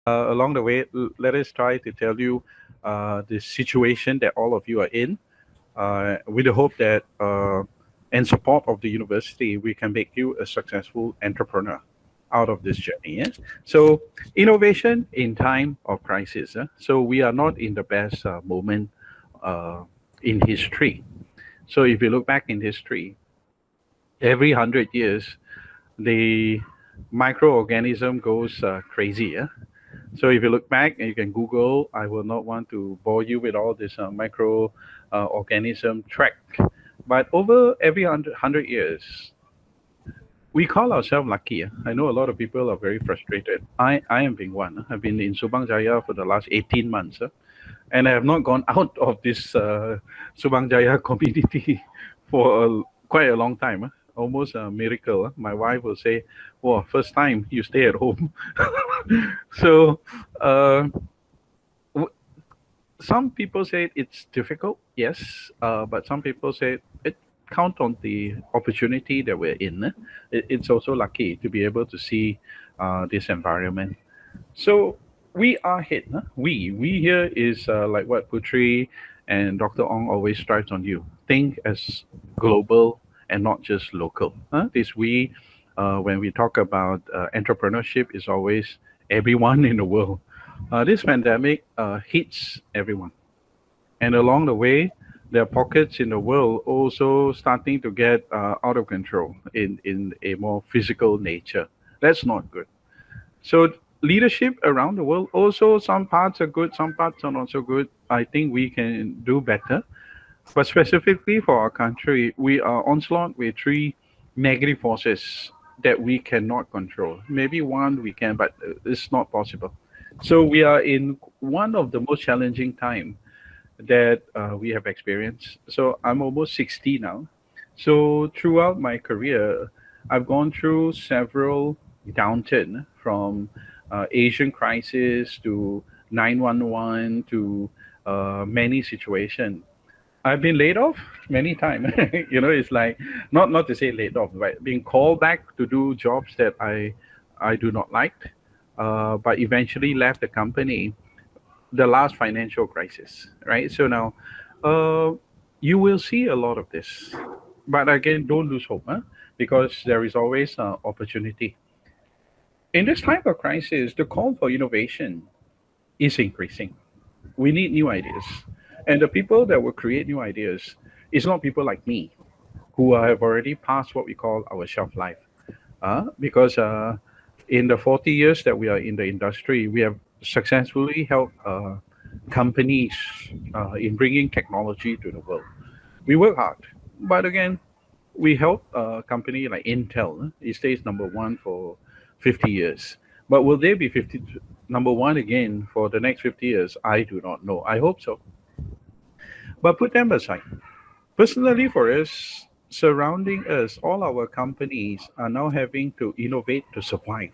Along the way, let us try to tell you the situation that all of you are in, with the hope that and support of the university, we can make you a successful entrepreneur out of this journey. Yeah? So, innovation in time of crisis. So, we are not in the best moment uh, in history. So, if you look back in history, every 100 years, the microorganism goes crazy. Yeah? So if you look back, and you can Google, I will not want to bore you with all this micro organism track. But over every 100 years, we call ourselves lucky. I know a lot of people are very frustrated. I am being one. I've been in Subang Jaya for the last 18 months. And I have not gone out of this Subang Jaya community for quite a long time. Almost a miracle. My wife will say, "Well, first time you stay at home." So, uh, w- some people say it's difficult, yes, but some people say it count on the opportunity that we're in. It's also lucky to be able to see this environment. So we are hit. Huh? We here is like what Putri and Dr. Ong always strives on you. Think as global and not just local. Huh? This we, when we talk about entrepreneurship, is always everyone in the world. This pandemic hits everyone, and along the way, there are pockets in the world also starting to get out of control in a more physical nature. That's not good. So leadership around the world, also some parts are good, some parts are not so good. I think we can do better. But specifically for our country, we are onslaught with three negative forces that we cannot control. Maybe one we can, but it's not possible. So we are in one of the most challenging time that we have experienced. So I'm almost 60 now. So throughout my career, I've gone through several downturn from Asian crisis to 911 to many situations. I've been laid off many times. It's like not to say laid off, right? Being called back to do jobs that I do not like, but eventually left the company the last financial crisis, right? So now, uh, you will see a lot of this, but again, don't lose hope, huh? Because there is always opportunity. In this type of crisis, the call for innovation is increasing. We need new ideas, and the people that will create new ideas is not people like me who have already passed what we call our shelf life. Because in the 40 years that we are in the industry, we have successfully helped companies in bringing technology to the world. We work hard, but again, we help a company like Intel. It stays number one for 50 years. But will they be number one again for the next 50 years? I do not know. I hope so. But put them aside. Personally, for us, surrounding us, all our companies are now having to innovate to survive.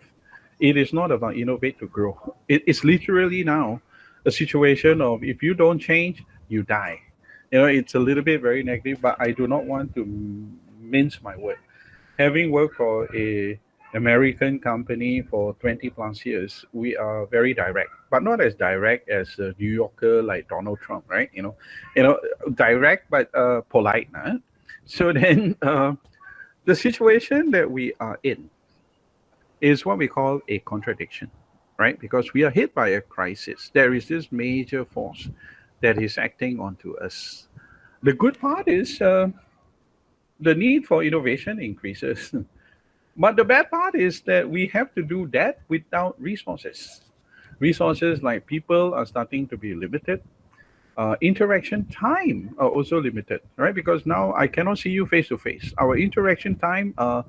It is not about innovate to grow. It's literally now a situation of if you don't change, you die. It's a little bit very negative, but I do not want to mince my word. Having worked for a American company for 20 plus years, we are very direct, but not as direct as a New Yorker like Donald Trump, right? Direct but polite. Huh? So then, the situation that we are in is what we call a contradiction, right? Because we are hit by a crisis. There is this major force that is acting onto us. The good part is the need for innovation increases. But the bad part is that we have to do that without resources. Resources like people are starting to be limited. Interaction time are also limited, right? Because now I cannot see you face to face. Our interaction time are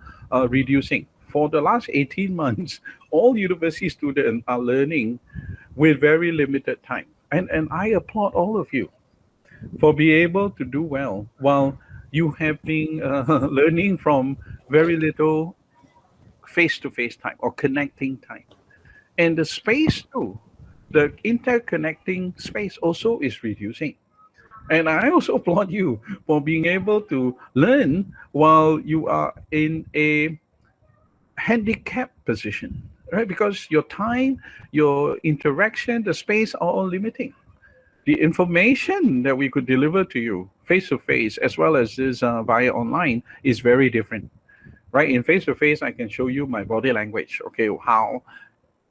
reducing. For the last 18 months, all university students are learning with very limited time. And I applaud all of you for being able to do well while you have been learning from very little face to face time or connecting time. And the space too, the interconnecting space also is reducing. And I also applaud you for being able to learn while you are in a handicapped position, right? Because your time, your interaction, the space are all limiting. The information that we could deliver to you face to face as well as this via online is very different, right? In face to face, I can show you my body language. Okay, how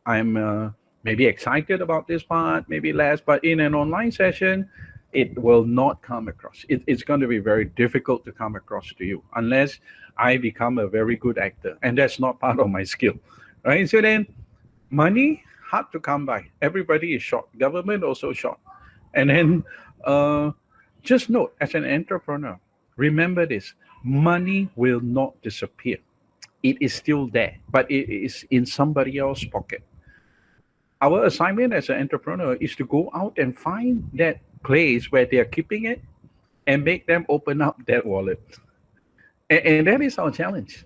I'm maybe excited about this part, maybe less, but in an online session, it will not come across. It's going to be very difficult to come across to you unless I become a very good actor, and that's not part of my skill, right? So then, money hard to come by. Everybody is short. Government also short. And then, uh, just note as an entrepreneur, remember this: money will not disappear. It is still there, but it is in somebody else's pocket. Our assignment as an entrepreneur is to go out and find that place where they are keeping it and make them open up that wallet. And that is our challenge,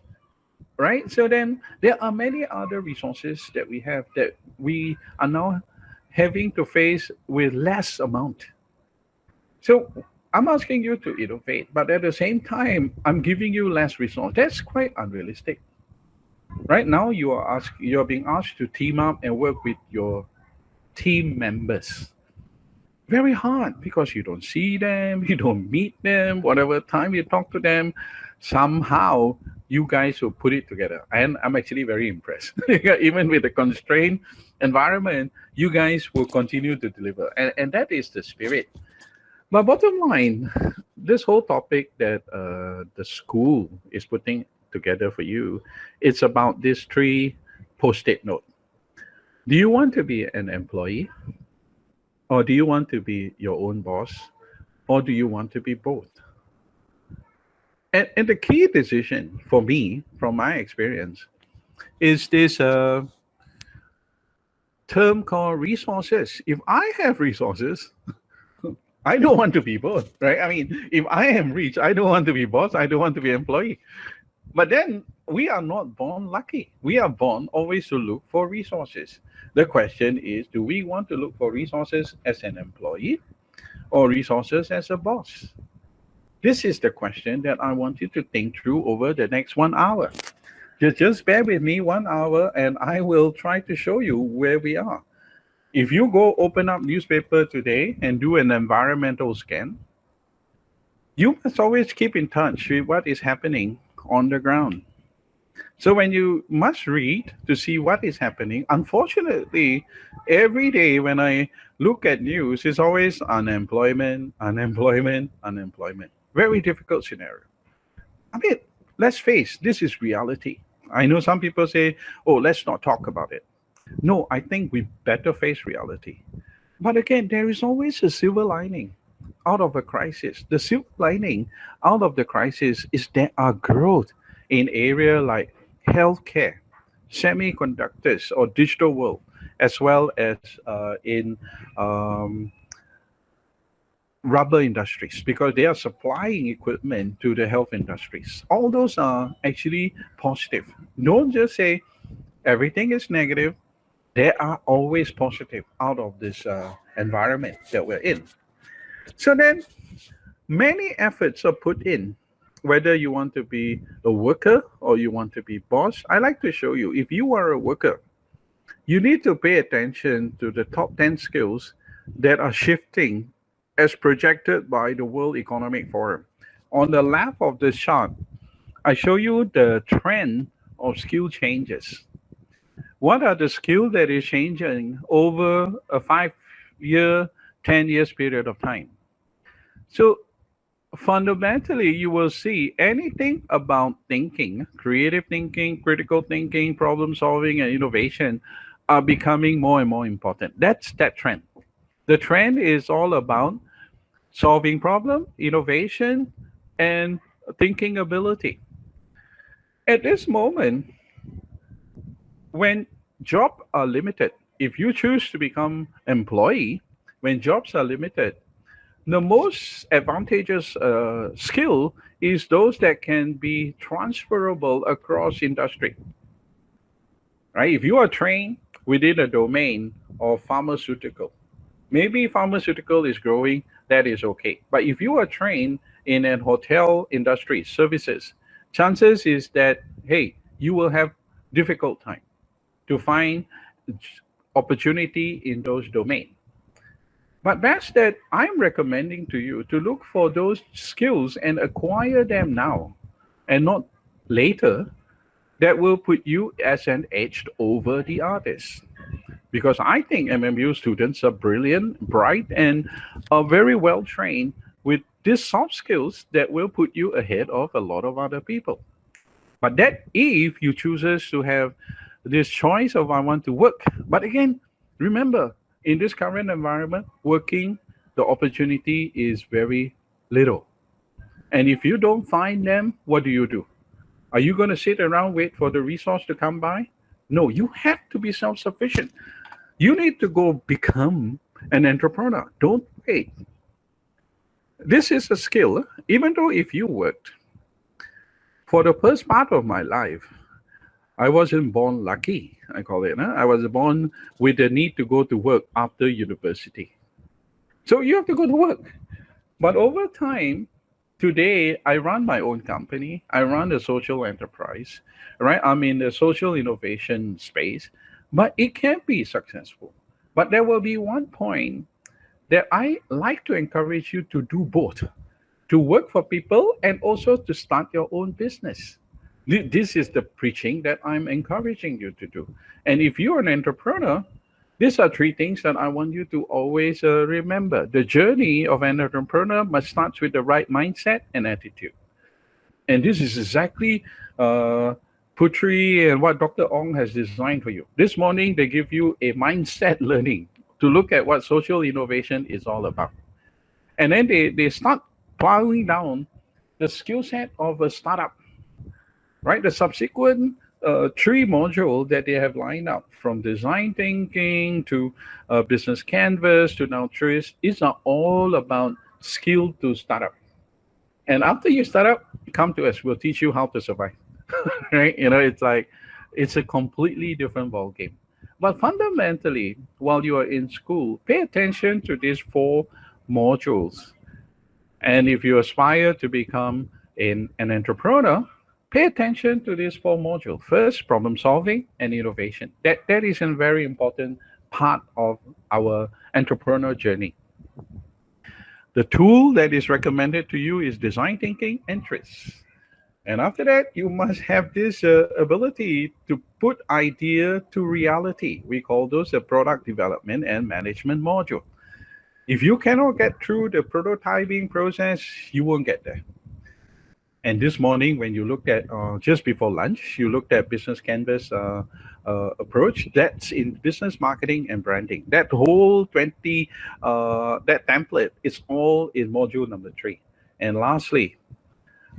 right? So then there are many other resources that we have that we are now having to face with less amount. So I'm asking you to innovate, but at the same time, I'm giving you less resource. That's quite unrealistic. Right now, you are being asked to team up and work with your team members. Very hard because you don't see them, you don't meet them. Whatever time you talk to them, somehow you guys will put it together. And I'm actually very impressed. Even with the constrained environment, you guys will continue to deliver, and that is the spirit. But bottom line, this whole topic that the school is putting together for you, it's about these three post-it note. Do you want to be an employee, or do you want to be your own boss, or do you want to be both? And the key decision for me, from my experience, is this term called resources. If I have resources, I don't want to be both, right? I mean, if I am rich, I don't want to be boss, I don't want to be employee. But then we are not born lucky. We are born always to look for resources. The question is, do we want to look for resources as an employee or resources as a boss? This is the question that I want you to think through over the next 1 hour. Just bear with me 1 hour and I will try to show you where we are. If you go open up newspaper today and do an environmental scan, you must always keep in touch with what is happening on the ground. So when you must read to see what is happening, unfortunately, every day when I look at news, it's always unemployment, unemployment, unemployment. Very difficult scenario. I mean, let's face this is reality. I know some people say, oh, let's not talk about it. No, I think we better face reality. But again, there is always a silver lining out of a crisis. The silver lining out of the crisis is there are growth in area like healthcare, semiconductors or digital world, as well as in um, rubber industries because they are supplying equipment to the health industries. All those are actually positive. Don't just say everything is negative. There are always positive out of this environment that we're in. So then many efforts are put in, whether you want to be a worker or you want to be boss. I like to show you, if you are a worker, you need to pay attention to the top 10 skills that are shifting as projected by the World Economic Forum. On the left of the chart, I show you the trend of skill changes. What are the skills that is changing over a 5 year, 10 years period of time? So fundamentally, you will see anything about thinking, creative thinking, critical thinking, problem solving, and innovation are becoming more and more important. That's that trend. The trend is all about solving problem, innovation, and thinking ability. At this moment, when jobs are limited, if you choose to become employee, when jobs are limited, the most advantageous skill is those that can be transferable across industry, right? If you are trained within a domain of pharmaceutical, maybe pharmaceutical is growing, that is okay. But if you are trained in an hotel industry, services, chances is that, hey, you will have difficult time. to find opportunity in those domains. But that's that I'm recommending to you to look for those skills and acquire them now and not later, that will put you as an edge over the others. Because I think MMU students are brilliant, bright, and are very well trained with these soft skills that will put you ahead of a lot of other people. But that if you chooses to have this choice of I want to work. But again, remember, in this current environment, working, the opportunity is very little. And if you don't find them, what do? Are you going to sit around wait for the resource to come by? No, you have to be self-sufficient. You need to go become an entrepreneur. Don't wait. This is a skill, even though if you worked. For the first part of my life, I wasn't born lucky, I call it. I was born with the need to go to work after university. So you have to go to work. But over time, today, I run my own company. I run a social enterprise, right? I'm in the social innovation space, but it can be successful. But there will be one point that I like to encourage you to do both, to work for people and also to start your own business. This is the preaching that I'm encouraging you to do. And if you're an entrepreneur, these are three things that I want you to always remember. The journey of an entrepreneur must start with the right mindset and attitude. And this is exactly Putri and what Dr. Ong has designed for you. This morning, they give you a mindset learning to look at what social innovation is all about. And then they start plowing down the skill set of a startup, right? The subsequent three modules that they have lined up, from design thinking to business canvas to now trees, these are all about skill to startup. And after you start up, come to us. We'll teach you how to survive. Right? It's like it's a completely different ball game. But fundamentally, while you are in school, pay attention to these four modules. And if you aspire to become an entrepreneur, pay attention to these four modules. First, problem solving and innovation. That is a very important part of our entrepreneur journey. The tool that is recommended to you is design thinking and TRIS. And after that, you must have this ability to put idea to reality. We call those the product development and management module. If you cannot get through the prototyping process, you won't get there. And this morning, when you looked at, just before lunch, you looked at business canvas approach, that's in business marketing and branding. That whole 20, that template is all in module number 3. And lastly,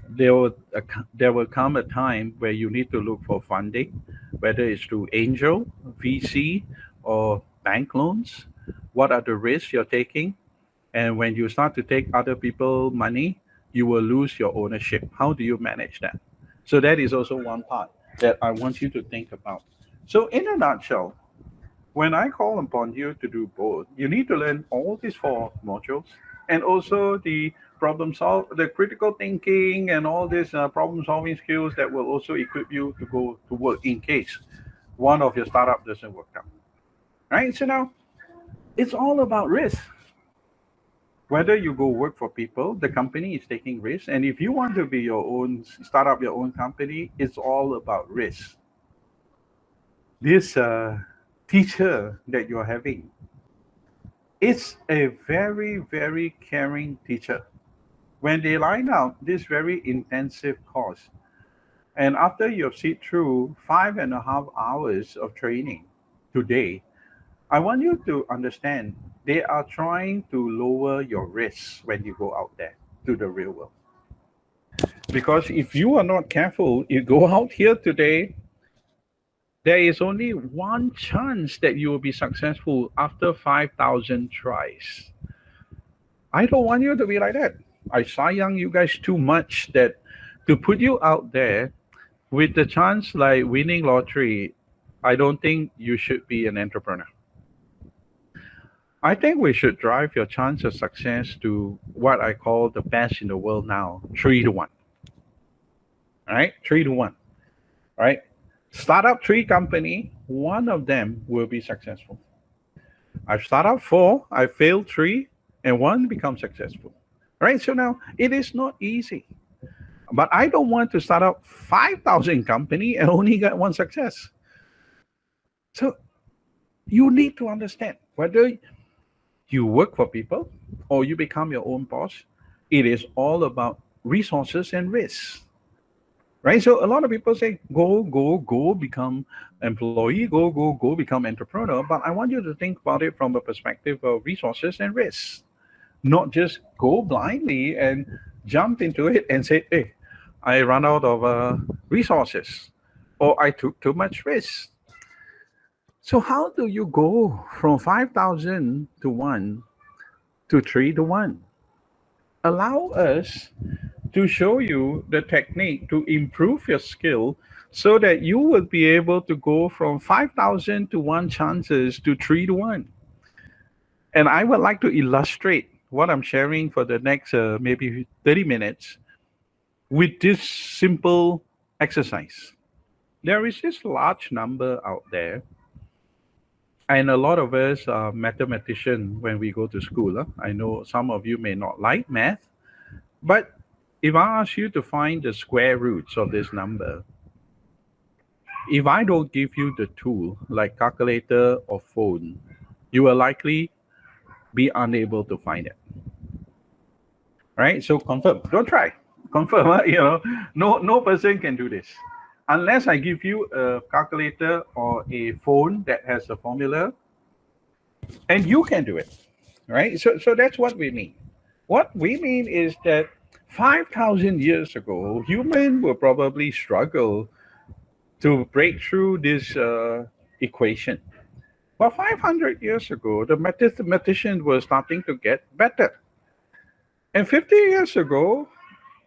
there will come a time where you need to look for funding, whether it's through angel, VC, or bank loans. What are the risks you're taking? And when you start to take other people's money, you will lose your ownership. How do you manage that? So that is also one part that I want you to think about. So in a nutshell, when I call upon you to do both, you need to learn all these four modules and also the the critical thinking and all these problem solving skills that will also equip you to go to work in case one of your startup doesn't work out. Right? So now it's all about risk. Whether you go work for people, the company is taking risks. And if you want to be your own, start up your own company, it's all about risk. This teacher that you're having, it's a very, very caring teacher. When they line out this very intensive course, and after you've sit through 5.5 hours of training today, I want you to understand they are trying to lower your risks when you go out there to the real world. Because if you are not careful, you go out here today, there is only one chance that you will be successful after 5,000 tries. I don't want you to be like that. I sayang you guys too much that to put you out there with the chance like winning lottery, I don't think you should be an entrepreneur. I think we should drive your chance of success to what I call the best in the world now, 3 to 1. All right, 3 to 1. Right? Start up 3 company, one of them will be successful. I've started up 4, I failed 3, and one becomes successful. Right? So now it is not easy. But I don't want to start up 5,000 company and only get one success. So you need to understand whether you work for people or you become your own boss, it is all about resources and risks. Right? So a lot of people say, go, become employee, go, become entrepreneur. But I want you to think about it from a perspective of resources and risks, not just go blindly and jump into it and say, hey, I ran out of resources or I took too much risk. So how do you go from 5,000 to 1 to 3 to 1? Allow us to show you the technique to improve your skill so that you will be able to go from 5,000 to 1 chances to 3 to 1. And I would like to illustrate what I'm sharing for the next maybe 30 minutes with this simple exercise. There is this large number out there, and a lot of us are mathematicians when we go to school. I know some of you may not like math, but if I ask you to find the square roots of this number, if I don't give you the tool like calculator or phone, you will likely be unable to find it. Right? So confirm. Don't try. Confirm. No person can do this unless I give you a calculator or a phone that has a formula, and you can do it. Right? So that's what we mean. What we mean is that 5,000 years ago, humans will probably struggle to break through this equation. But 500 years ago, the mathematicians were starting to get better. And 50 years ago,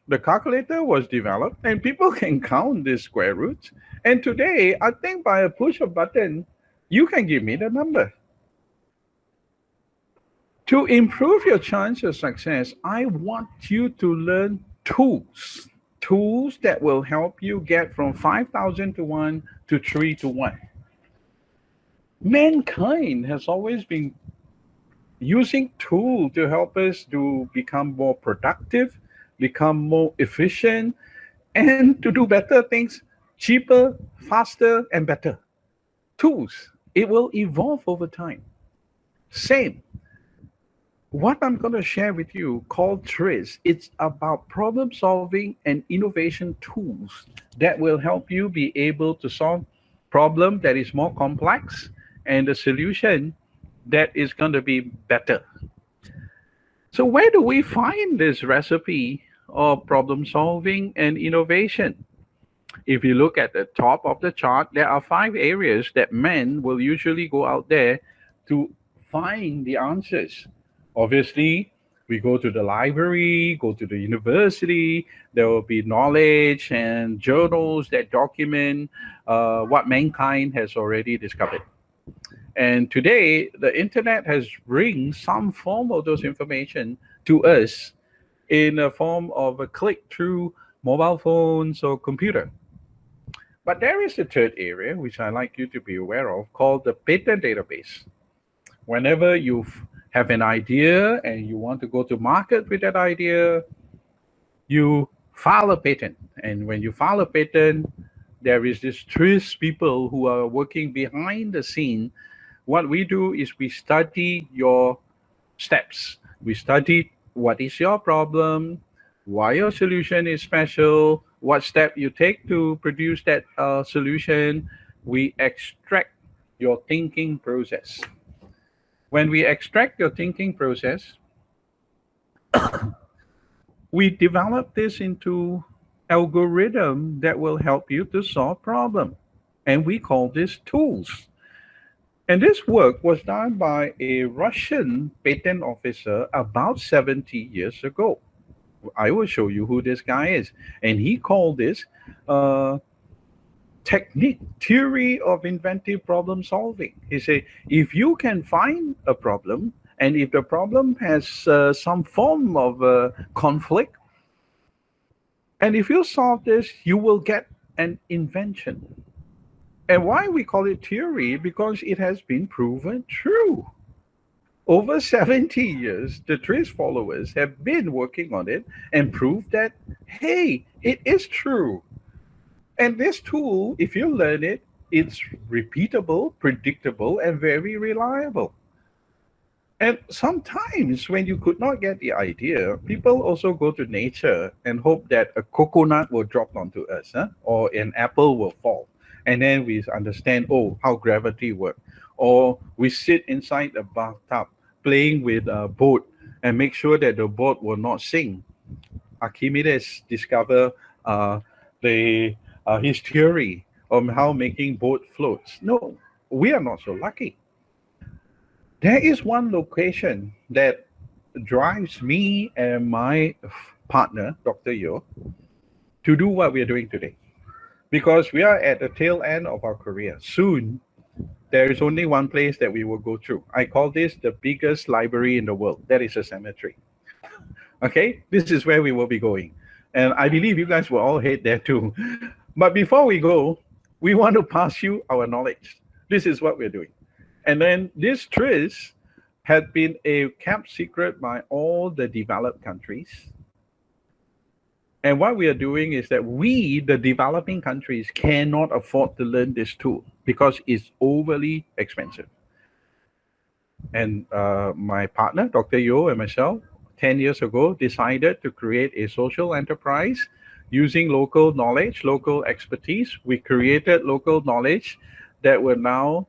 the calculator was developed and people can count these square roots. And today, I think by a push of button, you can give me the number. To improve your chance of success, I want you to learn tools that will help you get from 5,000 to 1 to 3 to 1. Mankind has always been using tools to help us to become more productive, become more efficient, and to do better things cheaper, faster, and better. Tools. It will evolve over time. Same. What I'm going to share with you called TRIZ, it's about problem solving and innovation tools that will help you be able to solve problem that is more complex and the solution that is going to be better. So where do we find this recipe of problem solving and innovation? If you look at the top of the chart, there are 5 areas that men will usually go out there to find the answers. Obviously, we go to the library, go to the university, there will be knowledge and journals that document what mankind has already discovered. And today, the internet has bring some form of those information to us in a form of a click through mobile phones or computer. But there is a third area, which I like you to be aware of, called the patent database. Whenever you have an idea and you want to go to market with that idea, you file a patent. And when you file a patent, there is this TRIZ people who are working behind the scene. What we do is we study your steps. We study what is your problem, why your solution is special, what step you take to produce that solution. We extract your thinking process. When we extract your thinking process, we develop this into algorithm that will help you to solve problem. And we call this tools. And this work was done by a Russian patent officer about 70 years ago. I will show you who this guy is. And he called this technique, theory of inventive problem solving. He said, if you can find a problem, and if the problem has some form of conflict, and if you solve this, you will get an invention. And why we call it theory? Because it has been proven true. Over 70 years, the Trace followers have been working on it and proved that, hey, it is true. And this tool, if you learn it, it's repeatable, predictable, and very reliable. And sometimes when you could not get the idea, people also go to nature and hope that a coconut will drop onto us, huh? Or an apple will fall. And then we understand, oh, how gravity works. Or we sit inside a bathtub playing with a boat and make sure that the boat will not sink. Archimedes discovered the his theory on how making boat floats. No, we are not so lucky. There is one location that drives me and my partner, Dr. Yo, to do what we are doing today. Because we are at the tail end of our career. Soon, there is only one place that we will go through. I call this the biggest library in the world. That is a cemetery. Okay? This is where we will be going. And I believe you guys will all head there too. But before we go, we want to pass you our knowledge. This is what we're doing. And then this tris had been a kept secret by all the developed countries. And what we are doing is that we, the developing countries, cannot afford to learn this tool because it's overly expensive. And my partner, Dr. Yo, and myself, 10 years ago, decided to create a social enterprise using local knowledge, local expertise. We created local knowledge that will now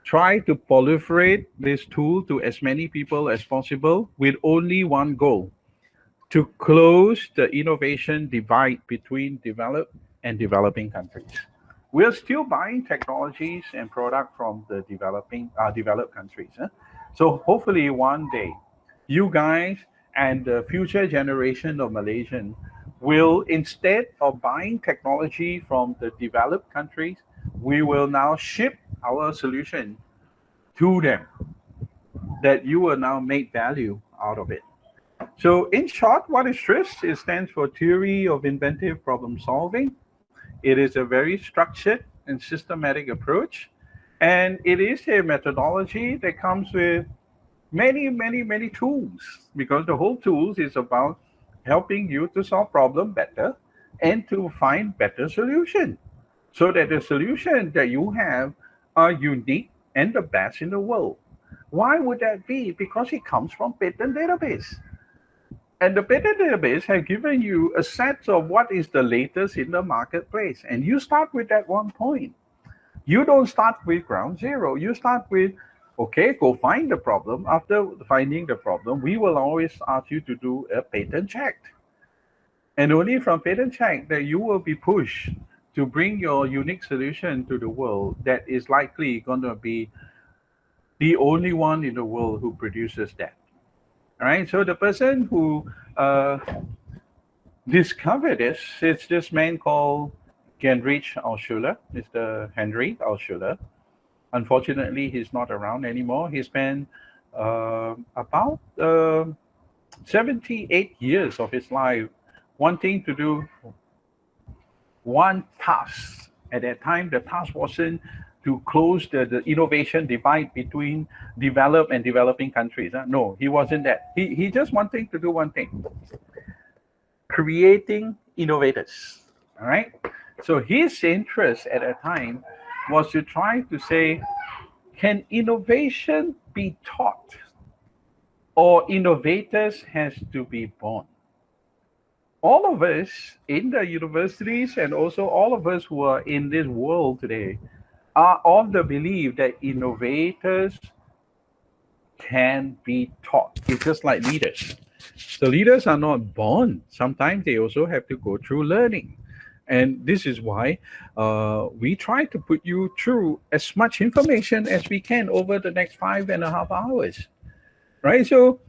try to proliferate this tool to as many people as possible with only one goal: to close the innovation divide between developed and developing countries. We're still buying technologies and product from the developed countries. Huh? So hopefully one day, you guys and the future generation of Malaysian will, instead of buying technology from the developed countries, we will now ship our solution to them, that you will now make value out of it. So in short, what is TRIS? It stands for Theory of Inventive Problem Solving. It is a very structured and systematic approach. And it is a methodology that comes with many tools, because the whole tools is about helping you to solve problem better and to find better solution, so that the solution that you have are unique and the best in the world. Why would that be? Because it comes from patent database. And the patent database has given you a set of what is the latest in the marketplace. And you start with that one point. You don't start with ground zero. You start with, okay, go find the problem. After finding the problem, we will always ask you to do a patent check. And only from patent check that you will be pushed to bring your unique solution to the world that is likely going to be the only one in the world who produces that. All right. So the person who discovered this is this man called Heinrich Alschuler, Mr. Henry Alschuler. Unfortunately, he's not around anymore. He spent about 78 years of his life wanting to do one task. At that time, the task wasn't to close the innovation divide between developed and developing countries. No, he wasn't that. He just wanting to do one thing: creating innovators. All right. So his interest at that time was to try to say, can innovation be taught, or innovators has to be born? All of us in the universities and also all of us who are in this world today are of the belief that innovators can be taught. It's just like leaders. So leaders are not born. Sometimes they also have to go through learning. And this is why we try to put you through as much information as we can over the next 5.5 hours. Right? So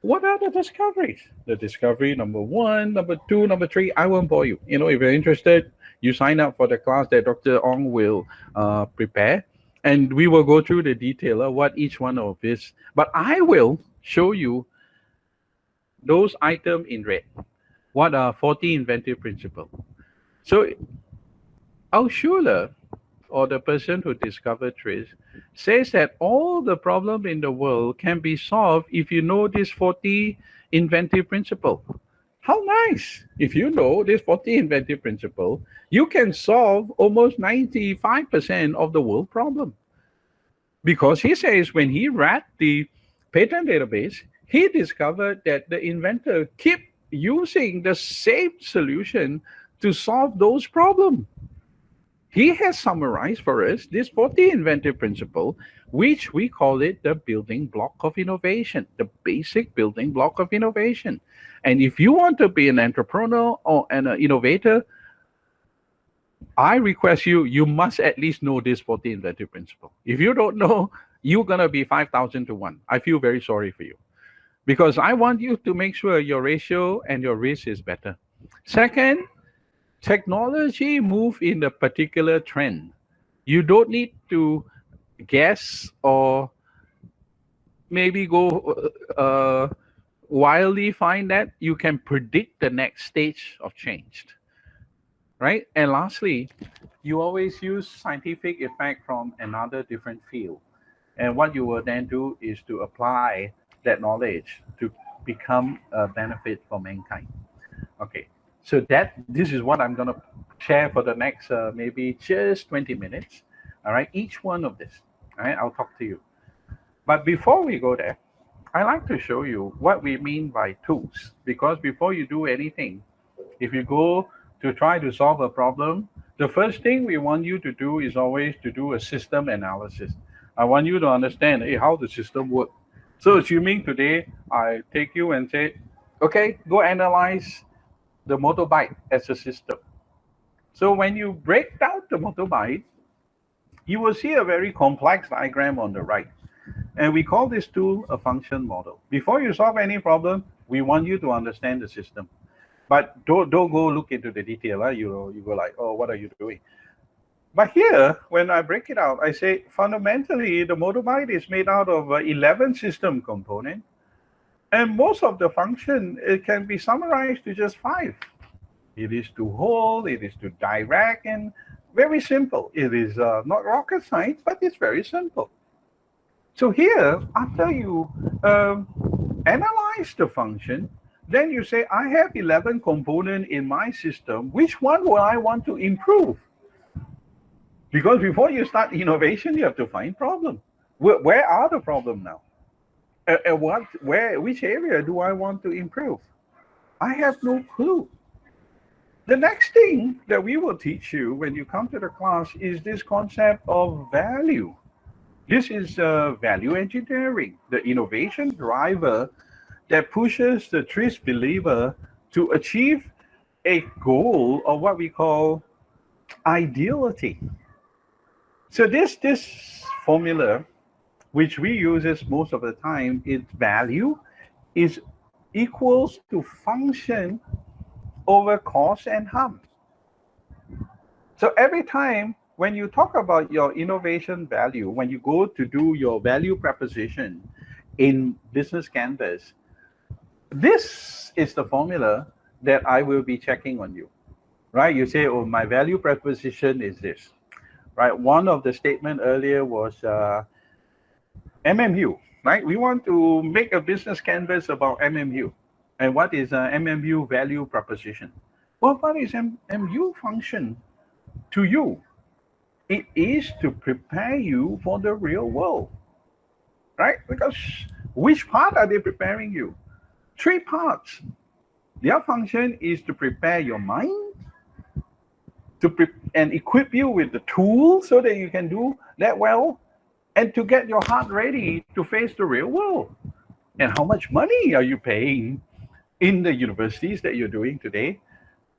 what are the discoveries? The discovery number 1, number 2, number 3, I won't bore you. If you're interested, you sign up for the class that Dr. Ong will prepare, and we will go through the detail of what each one of this. But I will show you those items in red. What are 40 inventive principles? So Alschuler or the person who discovered trees says that all the problem in the world can be solved if you know this 40 inventive principle. How nice! If you know this 40 inventive principle, you can solve almost 95% of the world problem. Because he says when he read the patent database, he discovered that the inventor keep using the same solution to solve those problems. He has summarized for us this 40 inventive principle, which we call it the building block of innovation, the basic building block of innovation. And if you want to be an entrepreneur or an innovator, I request you, you must at least know this 40 inventive principle. If you don't know, you're going to be 5,000 to 1. I feel very sorry for you because I want you to make sure your ratio and your risk is better. Second, technology move in a particular trend. You don't need to guess or maybe go wildly find that. You can predict the next stage of change, right? And lastly, you always use scientific effect from another different field. And what you will then do is to apply that knowledge to become a benefit for mankind. Okay, so this is what I'm going to share for the next maybe just 20 minutes. All right, each one of this. All right, I'll talk to you. But before we go there, I like to show you what we mean by tools. Because before you do anything, if you go to try to solve a problem, the first thing we want you to do is always to do a system analysis. I want you to understand how the system works. So assuming today I take you and say, okay, go analyze the motorbike as a system. So when you break down the motorbike, you will see a very complex diagram on the right. And we call this tool a function model. Before you solve any problem, we want you to understand the system. But don't go look into the detail. You go like, oh, what are you doing? But here, when I break it out, I say fundamentally, the motorbike is made out of 11 system components. And most of the function, it can be summarized to just 5. It is to hold, it is to direct, and very simple. It is not rocket science, but it's very simple. So here, after you analyze the function, then you say, I have 11 components in my system. Which one will I want to improve? Because before you start innovation, you have to find problem. Where are the problem now? Which area do I want to improve? I have no clue. The next thing that we will teach you when you come to the class is this concept of value. This is value engineering, the innovation driver that pushes the trees believer to achieve a goal of what we call ideality. So this formula, which we use most of the time, its value is equals to function over cost and harm. So every time when you talk about your innovation value, when you go to do your value proposition in business canvas, this is the formula that I will be checking on you, right? You say, oh, my value proposition is this, right? One of the statement earlier was MMU, right? We want to make a business canvas about MMU. And what is MMU value proposition? Well, what is MMU function to you? It is to prepare you for the real world, right? Because which part are they preparing you? 3 parts. Their function is to prepare your mind, and equip you with the tools so that you can do that well, and to get your heart ready to face the real world. And how much money are you paying in the universities that you're doing today?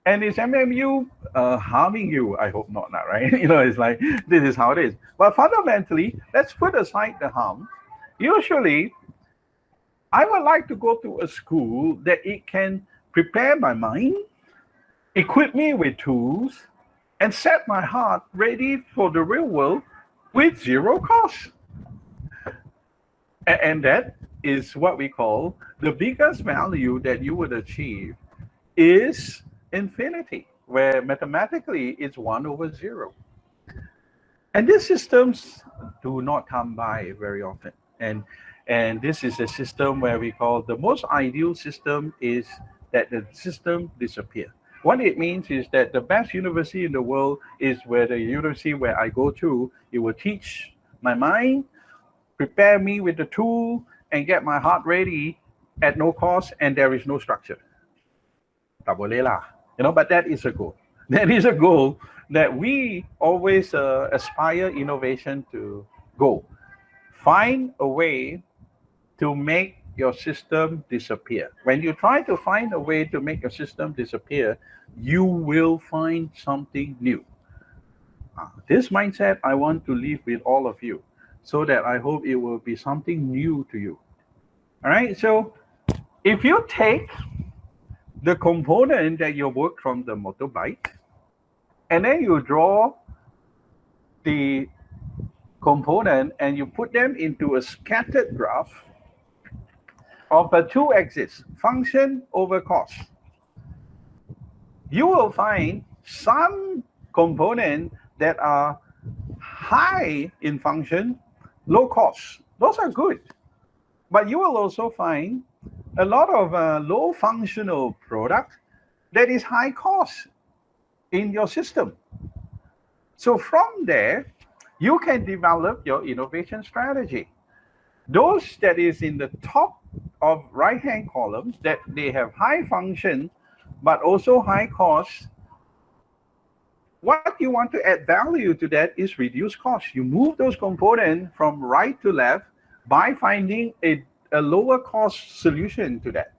And is MMU harming you? I hope not, right? It's like, this is how it is. But fundamentally, let's put aside the harm. Usually, I would like to go to a school that it can prepare my mind, equip me with tools, and set my heart ready for the real world with 0 cost. And that is what we call the biggest value that you would achieve is infinity, where mathematically it's 1/0. And these systems do not come by very often. And this is a system where we call the most ideal system is that the system disappear. What it means is that the best university in the world is where the university where I go to, it will teach my mind, prepare me with the tool, and get my heart ready at no cost, and there is no structure. Tak boleh lah. But that is a goal. That is a goal that we always aspire innovation to go. Find a way to make your system disappear. When you try to find a way to make your system disappear, you will find something new. This mindset I want to leave with all of you so that I hope it will be something new to you. All right, so if you take the component that you work from the motorbike, and then you draw the component and you put them into a scattered graph of a two axis, function over cost, you will find some components that are high in function, low cost. Those are good. But you will also find a lot of low functional product that is high cost in your system. So from there, you can develop your innovation strategy. Those that is in the top of right-hand columns, that they have high function, but also high cost, what you want to add value to that is reduce cost. You move those components from right to left by finding a lower cost solution to that.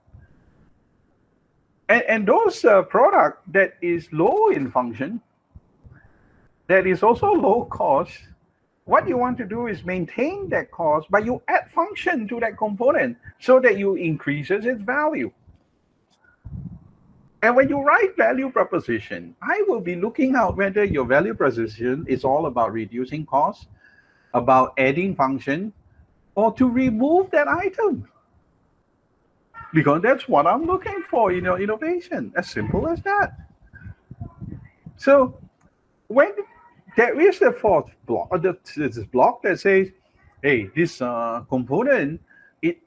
And those product that is low in function, that is also low cost, what you want to do is maintain that cost, but you add function to that component so that you increases its value. And when you write value proposition, I will be looking out whether your value proposition is all about reducing cost, about adding function, or to remove that item. Because that's what I'm looking for in your innovation. As simple as that. So when there is the fourth block, this block that says, hey, this component, it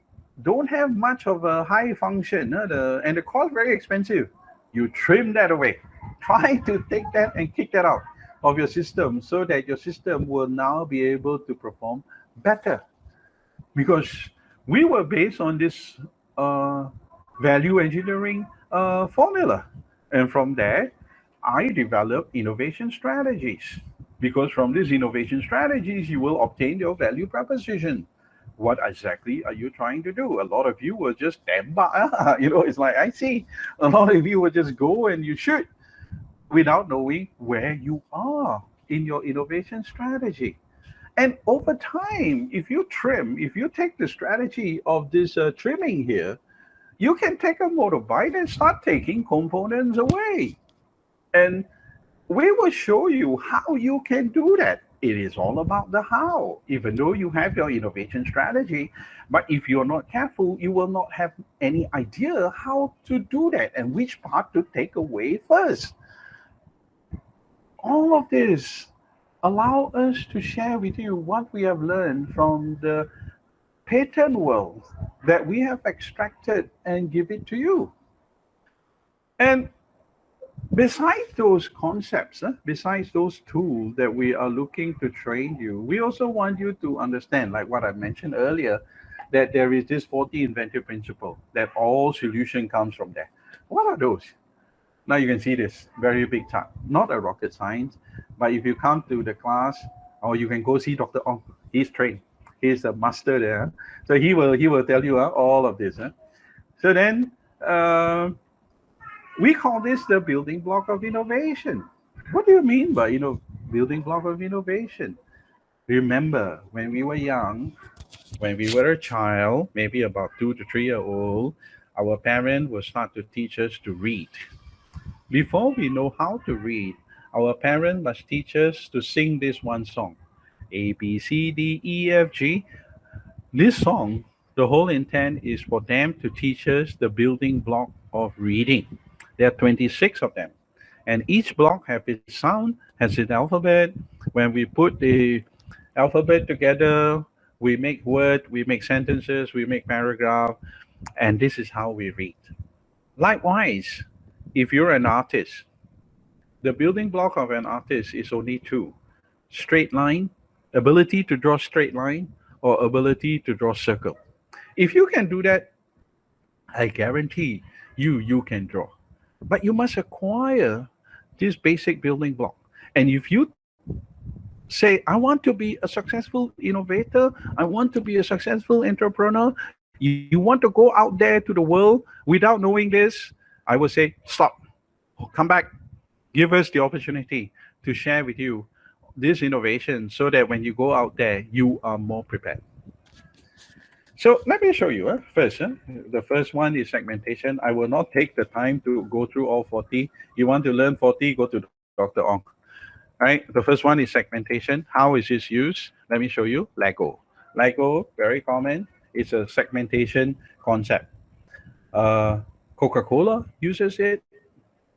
don't have much of a high function, and the cost very expensive. You trim that away. Try to take that and kick that out of your system so that your system will now be able to perform better. Because we were based on this value engineering formula. And from there, I developed innovation strategies. Because from these innovation strategies, you will obtain your value proposition. What exactly are you trying to do? A lot of you will just tembak. It's like I see. A lot of you will just go and you shoot without knowing where you are in your innovation strategy. And over time, if you take the strategy of this trimming here, you can take a motorbike and start taking components away. And we will show you how you can do that. It is all about the how, even though you have your innovation strategy. But if you're not careful, you will not have any idea how to do that and which part to take away first. All of this allow us to share with you what we have learned from the patent world that we have extracted and give it to you. And besides those concepts, besides those tools that we are looking to train you, we also want you to understand, like what I mentioned earlier, that there is this 40 inventive principle, that all solution comes from there. What are those? Now you can see this very big chart, not a rocket science, but if you come to the class, or you can go see Dr. Ong, he's trained, he's a master there. So he will tell you all of this. So then, we call this the building block of innovation. What do you mean by building block of innovation? Remember, when we were young, when we were a child, maybe about 2 to 3 years old, our parents will start to teach us to read. Before we know how to read, our parents must teach us to sing this one song, A, B, C, D, E, F, G. This song, the whole intent is for them to teach us the building block of reading. There are 26 of them. And each block has its sound, has its alphabet. When we put the alphabet together, we make word, we make sentences, we make paragraph, and this is how we read. Likewise, if you're an artist, the building block of an artist is only two: straight line, ability to draw straight line, or ability to draw circle. If you can do that, I guarantee you can draw. But you must acquire this basic building block. And if you say, I want to be a successful innovator, I want to be a successful entrepreneur, you want to go out there to the world without knowing this, I would say, stop, come back, give us the opportunity to share with you this innovation so that when you go out there, you are more prepared. So let me show you first. The first one is segmentation. I will not take the time to go through all 40. You want to learn 40, go to Dr. Ong. Right? The first one is segmentation. How is this used? Let me show you. Lego. Lego, very common. It's a segmentation concept. Uh, Coca-Cola uses it.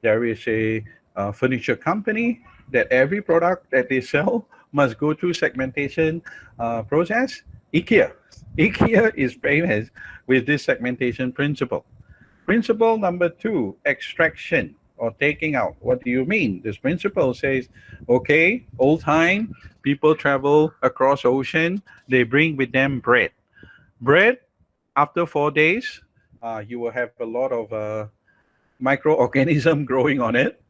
There is a furniture company that every product that they sell must go through segmentation process. IKEA. IKEA is famous with this segmentation principle. Principle number two, extraction or taking out. What do you mean? This principle says, okay, old time, people travel across ocean, they bring with them bread. Bread, after 4 days, you will have a lot of microorganism growing on it.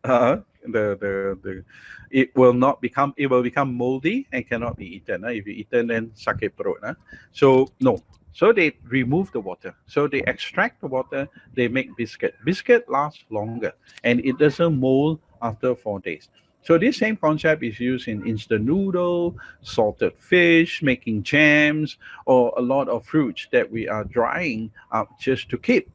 It will not become, it will become moldy and cannot be eaten. If you eat it, then sakit perut. So no. So they remove the water. So they extract the water. They make biscuit. Biscuit lasts longer, and it doesn't mold after 4 days. So this same concept is used in instant noodle, salted fish, making jams, or a lot of fruits that we are drying up just to keep.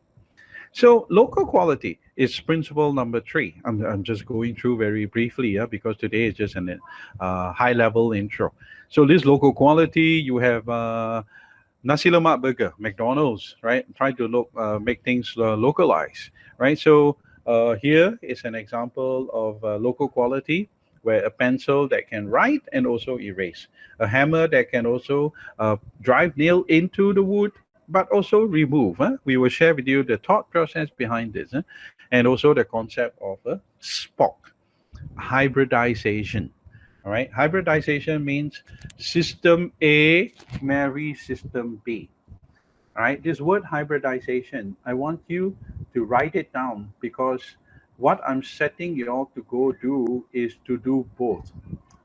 So local quality is principle number three. I'm just going through very briefly, because today is just an high level intro. So this local quality, you have nasi lemak burger, McDonald's, right? Try to make things localized, right? So here is an example of local quality, where a pencil that can write and also erase, a hammer that can also drive nail into the wood but also remove. We will share with you the thought process behind this, and also the concept of a SPOC, hybridization. All right, hybridization means system A marry system B. All right, this word hybridization, I want you to write it down, because what I'm setting you all to go do is to do both.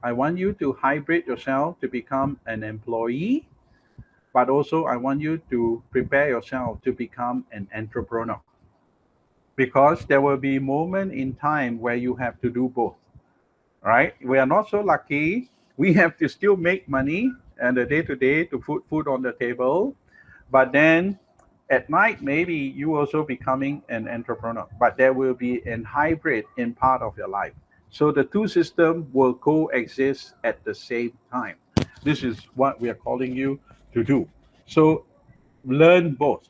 I want you to hybrid yourself to become an employee, but also I want you to prepare yourself to become an entrepreneur, because there will be moment in time where you have to do both. Right? We are not so lucky. We have to still make money and the day to day to put food on the table. But then at night, maybe you also becoming an entrepreneur. But there will be an hybrid in part of your life. So the two systems will coexist at the same time. This is what we are calling you to do. So learn both.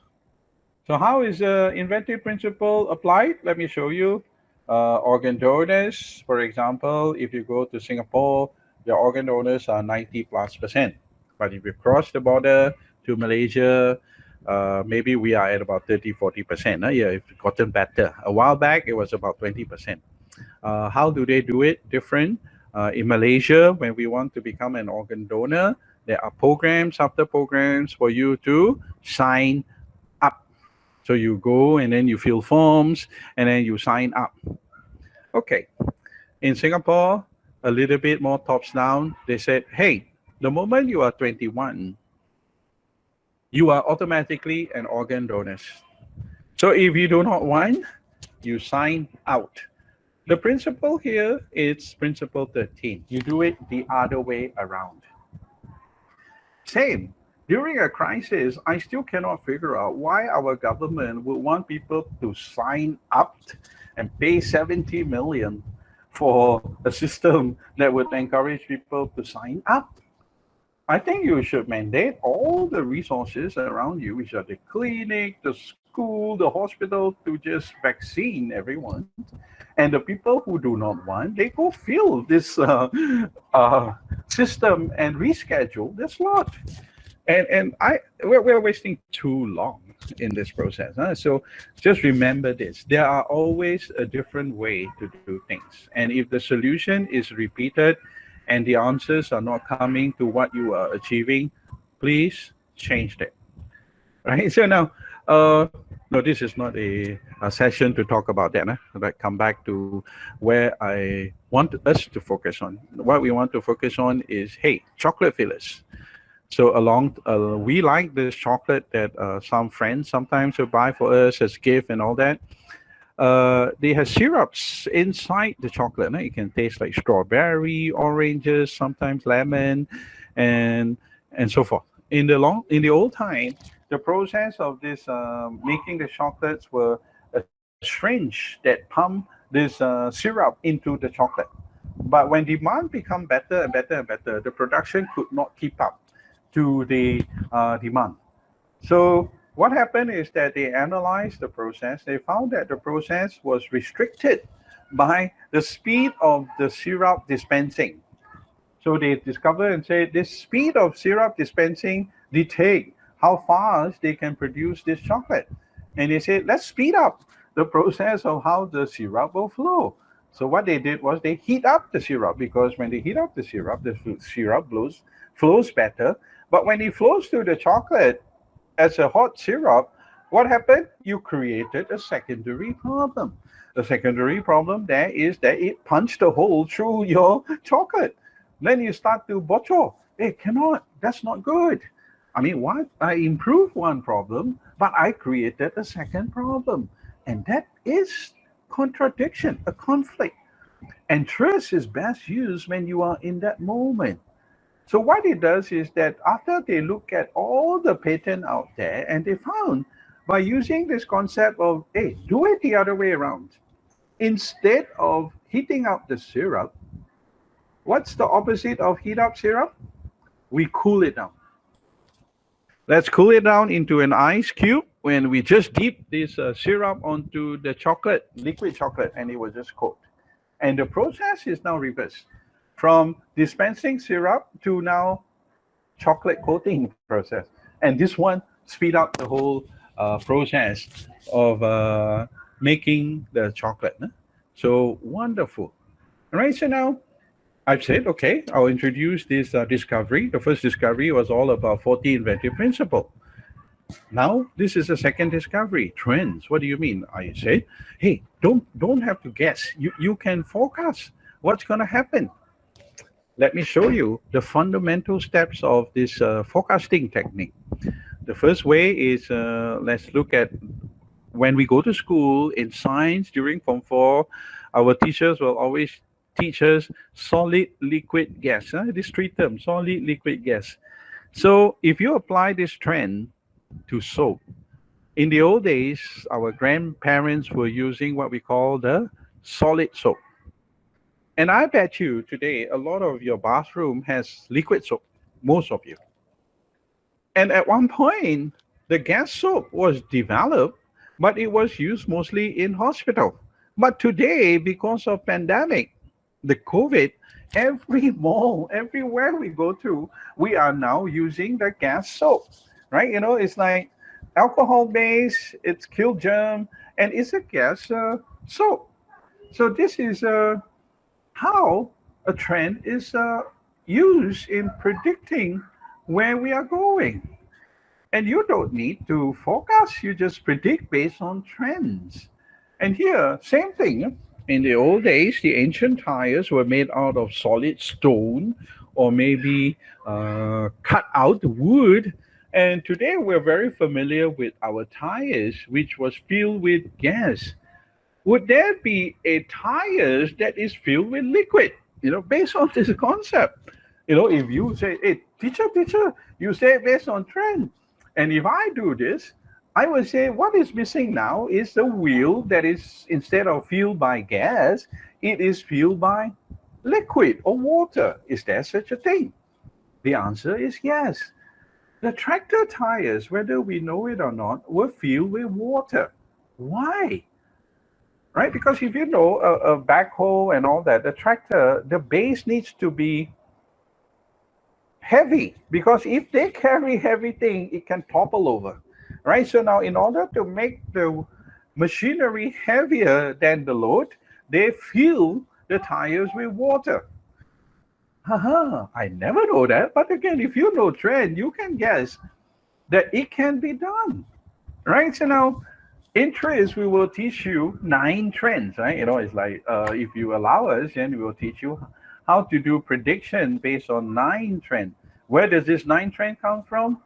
So how is the inventive principle applied? Let me show you. Organ donors, for example, if you go to Singapore, the organ donors are 90+%. But if you cross the border to Malaysia, maybe we are at about 30-40%. Yeah, it's gotten better. A while back, it was about 20%. How do they do it different? In Malaysia, when we want to become an organ donor, there are programs after programs for you to sign up. So you go and then you fill forms and then you sign up. Okay. In Singapore, a little bit more tops down. They said, hey, the moment you are 21, you are automatically an organ donor. So if you do not want, you sign out. The principle here is principle 13. You do it the other way around. Same. During a crisis, I still cannot figure out why our government would want people to sign up and pay 70 million for a system that would encourage people to sign up. I think you should mandate all the resources around you, which are the clinic, the school, the hospital, to just vaccine everyone. And the people who do not want, they go fill this system and reschedule the slot. And we're wasting too long in this process. Huh? So just remember this: there are always a different way to do things, and if the solution is repeated, and the answers are not coming to what you are achieving, please change that. Right. So now, no, this is not a session to talk about that. Huh? But come back to where I want us to focus on. What we want to focus on is, hey, chocolate fillers. So we like this chocolate that some friends sometimes will buy for us as gift and all that. They have syrups inside the chocolate. No? It can taste like strawberry, oranges, sometimes lemon, and and so forth. In the old time, the process of this making the chocolates were a syringe that pumped this syrup into the chocolate. But when demand become better and better and better, the production could not keep up to the demand. So what happened is that they analyzed the process. They found that the process was restricted by the speed of the syrup dispensing. So they discovered and said this speed of syrup dispensing dictate how fast they can produce this chocolate. And they said, let's speed up the process of how the syrup will flow. So what they did was they heat up the syrup, because when they heat up the syrup flows better. But when it flows through the chocolate as a hot syrup, what happened? You created a secondary problem. The secondary problem there is that it punched a hole through your chocolate. Then you start to bottle. Hey, cannot. That's not good. I mean, what? I improved one problem, but I created a second problem. And that is contradiction, a conflict. And trust is best used when you are in that moment. So what it does is that after they look at all the patent out there, and they found by using this concept of, hey, do it the other way around. Instead of heating up the syrup, what's the opposite of heat up syrup? We cool it down. Let's cool it down into an ice cube when we just dip this syrup onto the chocolate, liquid chocolate, and it will just coat. And the process is now reversed from dispensing syrup to now chocolate coating process. And this one speed up the whole process of making the chocolate. Huh? So wonderful. All right, so now I've said, okay, I'll introduce this discovery. The first discovery was all about 40 inventive principle. Now this is the second discovery, trends. What do you mean? I said, hey, don't have to guess. You can forecast what's going to happen. Let me show you the fundamental steps of this forecasting technique. The first way is let's look at when we go to school in science during Form 4, our teachers will always teach us solid, liquid, gas. Huh? These three terms, solid, liquid, gas. So if you apply this trend to soap, in the old days, our grandparents were using what we call the solid soap. And I bet you today, a lot of your bathroom has liquid soap, most of you. And at one point, the gas soap was developed, but it was used mostly in hospital. But today, because of pandemic, the COVID, every mall, everywhere we go to, we are now using the gas soap, right? You know, it's like alcohol based, it's kill germ, and it's a gas soap. So this is how a trend is used in predicting where we are going. And you don't need to forecast, you just predict based on trends. And here, same thing. In the old days, the ancient tires were made out of solid stone or maybe cut out wood. And today we're very familiar with our tires, which was filled with gas. Would there be a tires that is filled with liquid? You know, based on this concept. You know, if you say, hey, teacher, you say based on trend. And if I do this, I would say what is missing now is the wheel that is, instead of fueled by gas, it is fueled by liquid or water. Is there such a thing? The answer is yes. The tractor tires, whether we know it or not, were filled with water. Why? right? Because if you know a backhoe and all that, the tractor, the base needs to be heavy, because if they carry heavy thing, it can topple over, right? So now, in order to make the machinery heavier than the load, they fill the tires with water. Haha, I never know that. But again, if you know trend, you can guess that it can be done, right? So now, in trends, we will teach you 9 trends, right? It's like if you allow us, then we will teach you how to do prediction based on 9 trends. Where does this 9 trend come from?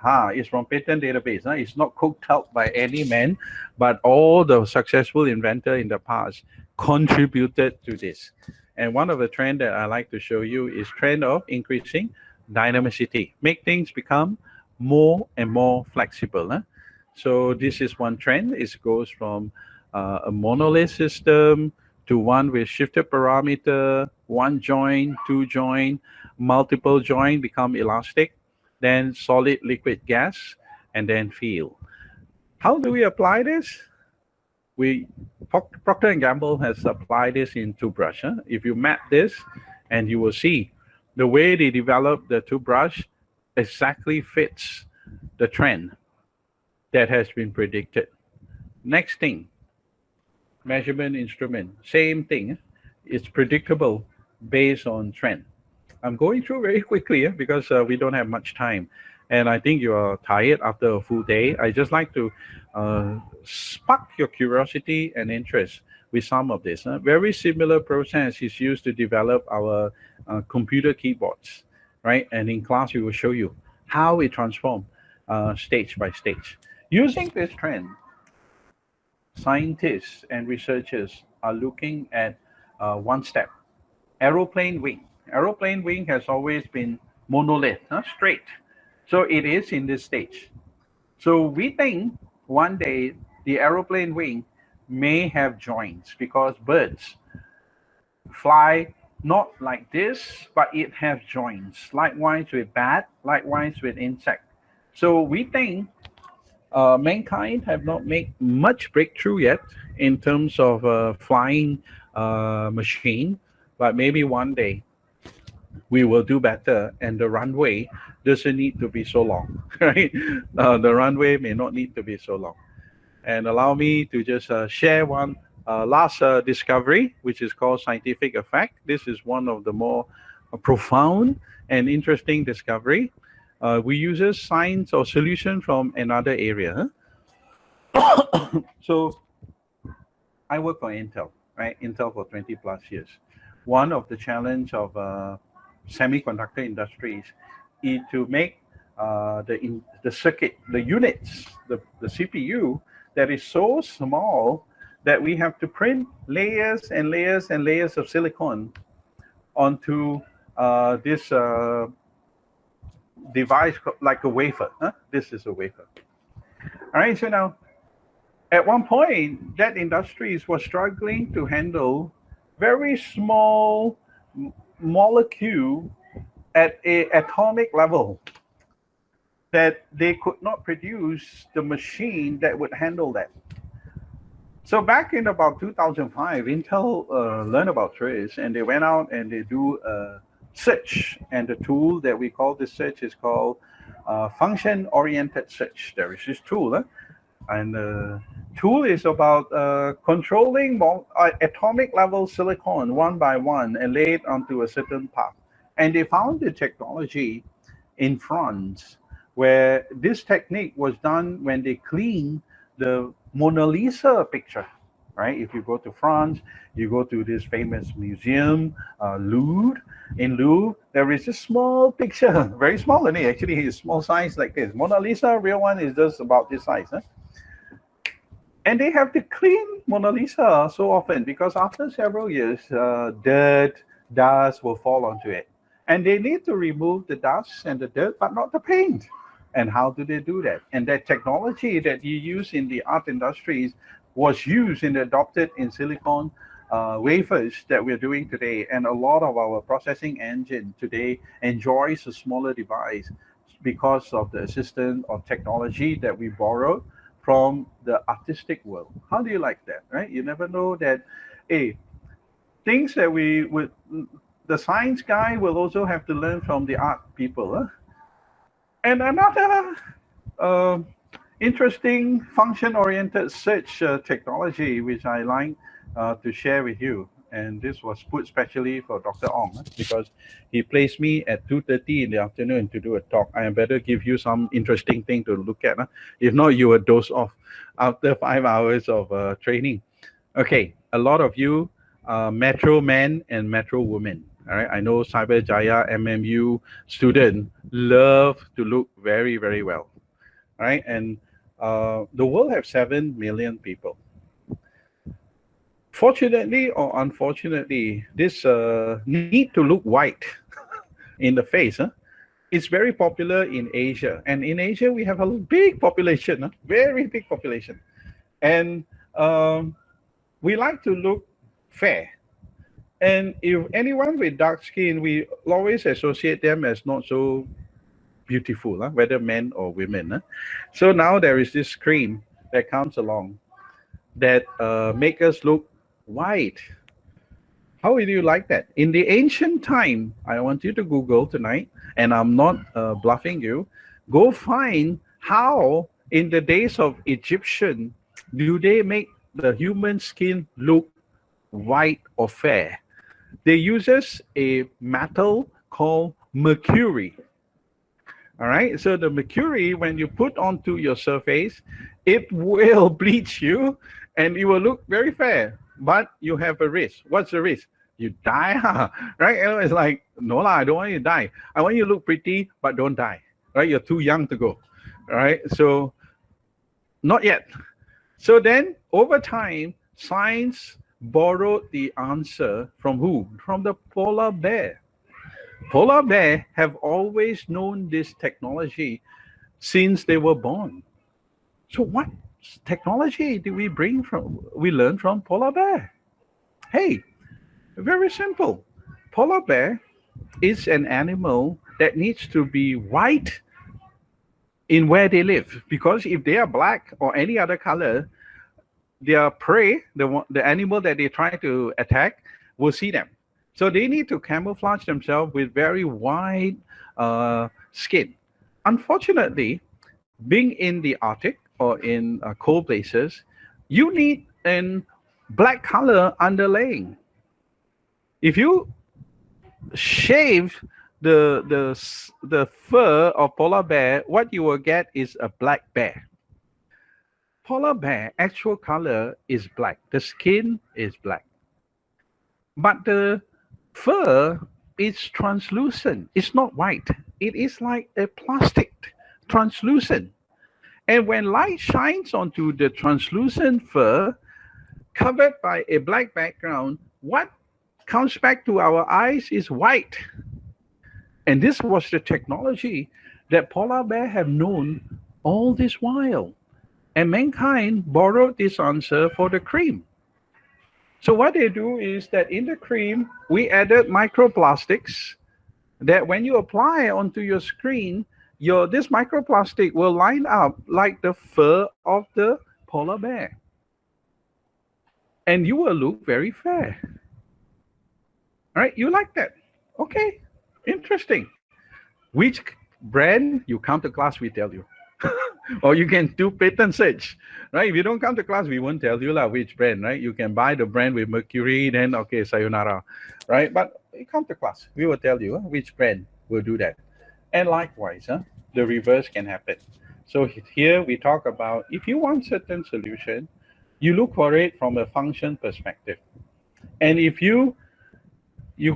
It's from patent database. Huh? It's not cooked out by any man, but all the successful inventor in the past contributed to this. And one of the trend that I like to show you is trend of increasing dynamicity. Make things become more and more flexible. Huh? So this is one trend. It goes from a monolith system to one with shifted parameter, one joint, two joint, multiple joint become elastic, then solid, liquid, gas, and then field. How do we apply this? We Procter and Gamble has applied this in toothbrush. Huh? If you map this, and you will see the way they develop the toothbrush exactly fits the trend that has been predicted. Next thing, measurement instrument, same thing. It's predictable based on trend. I'm going through very quickly because we don't have much time. And I think you are tired after a full day. I just like to spark your curiosity and interest with some of this. Very similar process is used to develop our computer keyboards, right? And in class, we will show you how it transforms stage by stage. Using this trend, scientists and researchers are looking at one step. Aeroplane wing. Aeroplane wing has always been monolith, straight. So it is in this stage. So we think one day the aeroplane wing may have joints, because birds fly not like this, but it has joints. Likewise with bat, likewise with insect. So we think mankind have not made much breakthrough yet in terms of flying machine, but maybe one day we will do better, and the runway doesn't need to be so long, right? The runway may not need to be so long. And allow me to just share one last discovery, which is called scientific effect. This is one of the more profound and interesting discovery. We use science or solution from another area. So I work for Intel, right? Intel for 20 plus years. One of the challenge of semiconductor industries is to make the circuit, the units, the CPU that is so small that we have to print layers and layers and layers of silicon onto this device like a wafer. Huh? This is a wafer. All right, so now at one point, that industries was struggling to handle very small molecule at a atomic level, that they could not produce the machine that would handle that. So back in about 2005, Intel learned about this, and they went out and they do a search. And the tool that we call this search is called function-oriented search. There is this tool, and the tool is about controlling atomic level silicon one by one and lay it onto a certain path. And they found the technology in France, where this technique was done when they cleaned the Mona Lisa picture, right? If you go to France, you go to this famous museum, Louvre. In Louvre, there is a small picture, very small, and actually it's small size like this. Mona Lisa, real one, is just about this size. And they have to clean Mona Lisa so often, because after several years, dirt, dust will fall onto it. And they need to remove the dust and the dirt, but not the paint. And how do they do that? And that technology that you use in the art industries was used and adopted in silicon wafers that we're doing today. And a lot of our processing engine today enjoys a smaller device because of the assistance of technology that we borrowed from the artistic world. How do you like that, right? You never know that, hey, things that we would, the science guy will also have to learn from the art people. Huh? And another uh, interesting function-oriented search technology, which I like to share with you. And this was put specially for Dr. Ong because he placed me at 2:30 in the afternoon to do a talk. I better give you some interesting thing to look at. If not, you will doze off after 5 hours of training. Okay, a lot of you Metro men and Metro women. All right, I know Cyber Jaya MMU student love to look very, very well. All right, and the world have 7 million people. Fortunately or unfortunately, this need to look white in the face, it's very popular in Asia. And in Asia, we have a big population, very big population. And we like to look fair. And if anyone with dark skin, we always associate them as not so beautiful, whether men or women. So now there is this cream that comes along that make us look white. How would you like that? In the ancient time, I want you to Google tonight, and I'm not bluffing you. Go find how in the days of Egyptian do they make the human skin look white or fair. They uses a metal called mercury. All right, so the mercury, when you put onto your surface, it will bleach you and it will look very fair, but you have a risk. What's the risk? You die, right? And it's like, no, I don't want you to die. I want you to look pretty, but don't die, right? You're too young to go, all right? So, not yet. So then, over time, science borrowed the answer from who? From the polar bear. Polar bear have always known this technology since they were born. So what technology did we learn from polar bear? Hey, very simple. Polar bear is an animal that needs to be white in where they live, because if they are black or any other color, their prey, the animal that they try to attack, will see them. So they need to camouflage themselves with very white skin. Unfortunately, being in the Arctic or in cold places, you need a black color underlaying. If you shave the fur of polar bear, what you will get is a black bear. Polar bear actual color is black. The skin is black. But the fur is translucent. It's not white. It is like a plastic, translucent. And when light shines onto the translucent fur, covered by a black background, what comes back to our eyes is white. And this was the technology that polar bear have known all this while. And mankind borrowed this answer for the cream. So what they do is that in the cream, we added microplastics that when you apply onto your screen, this microplastic will line up like the fur of the polar bear. And you will look very fair. All right, you like that? Okay, interesting. Which brand? You come to class, we tell you. Or you can do patent search, right? If you don't come to class, we won't tell you which brand, right? You can buy the brand with mercury, then okay, sayonara, right? But you come to class, we will tell you which brand will do that. And likewise, the reverse can happen. So here we talk about if you want certain solution, you look for it from a function perspective. And if you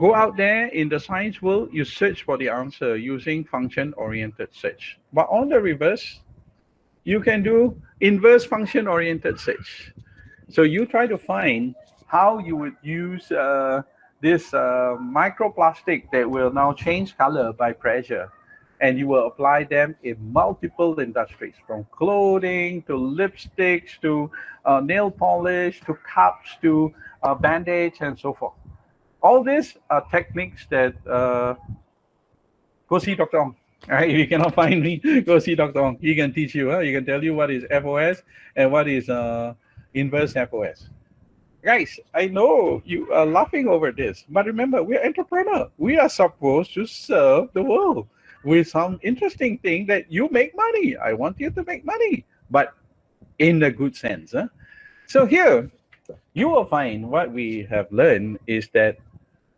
go out there in the science world, you search for the answer using function-oriented search. But on the reverse, you can do inverse function-oriented search. So you try to find how you would use this microplastic that will now change color by pressure. And you will apply them in multiple industries, from clothing to lipsticks to nail polish to cups to bandage and so forth. All these are techniques that go see Dr. Ong. All right, if you cannot find me, go see Dr. Ong. He can teach you. He can tell you what is FOS and what is inverse FOS. Guys, I know you are laughing over this, but remember, we're entrepreneur. We are supposed to serve the world with some interesting thing that you make money. I want you to make money, but in a good sense. So here, you will find what we have learned is that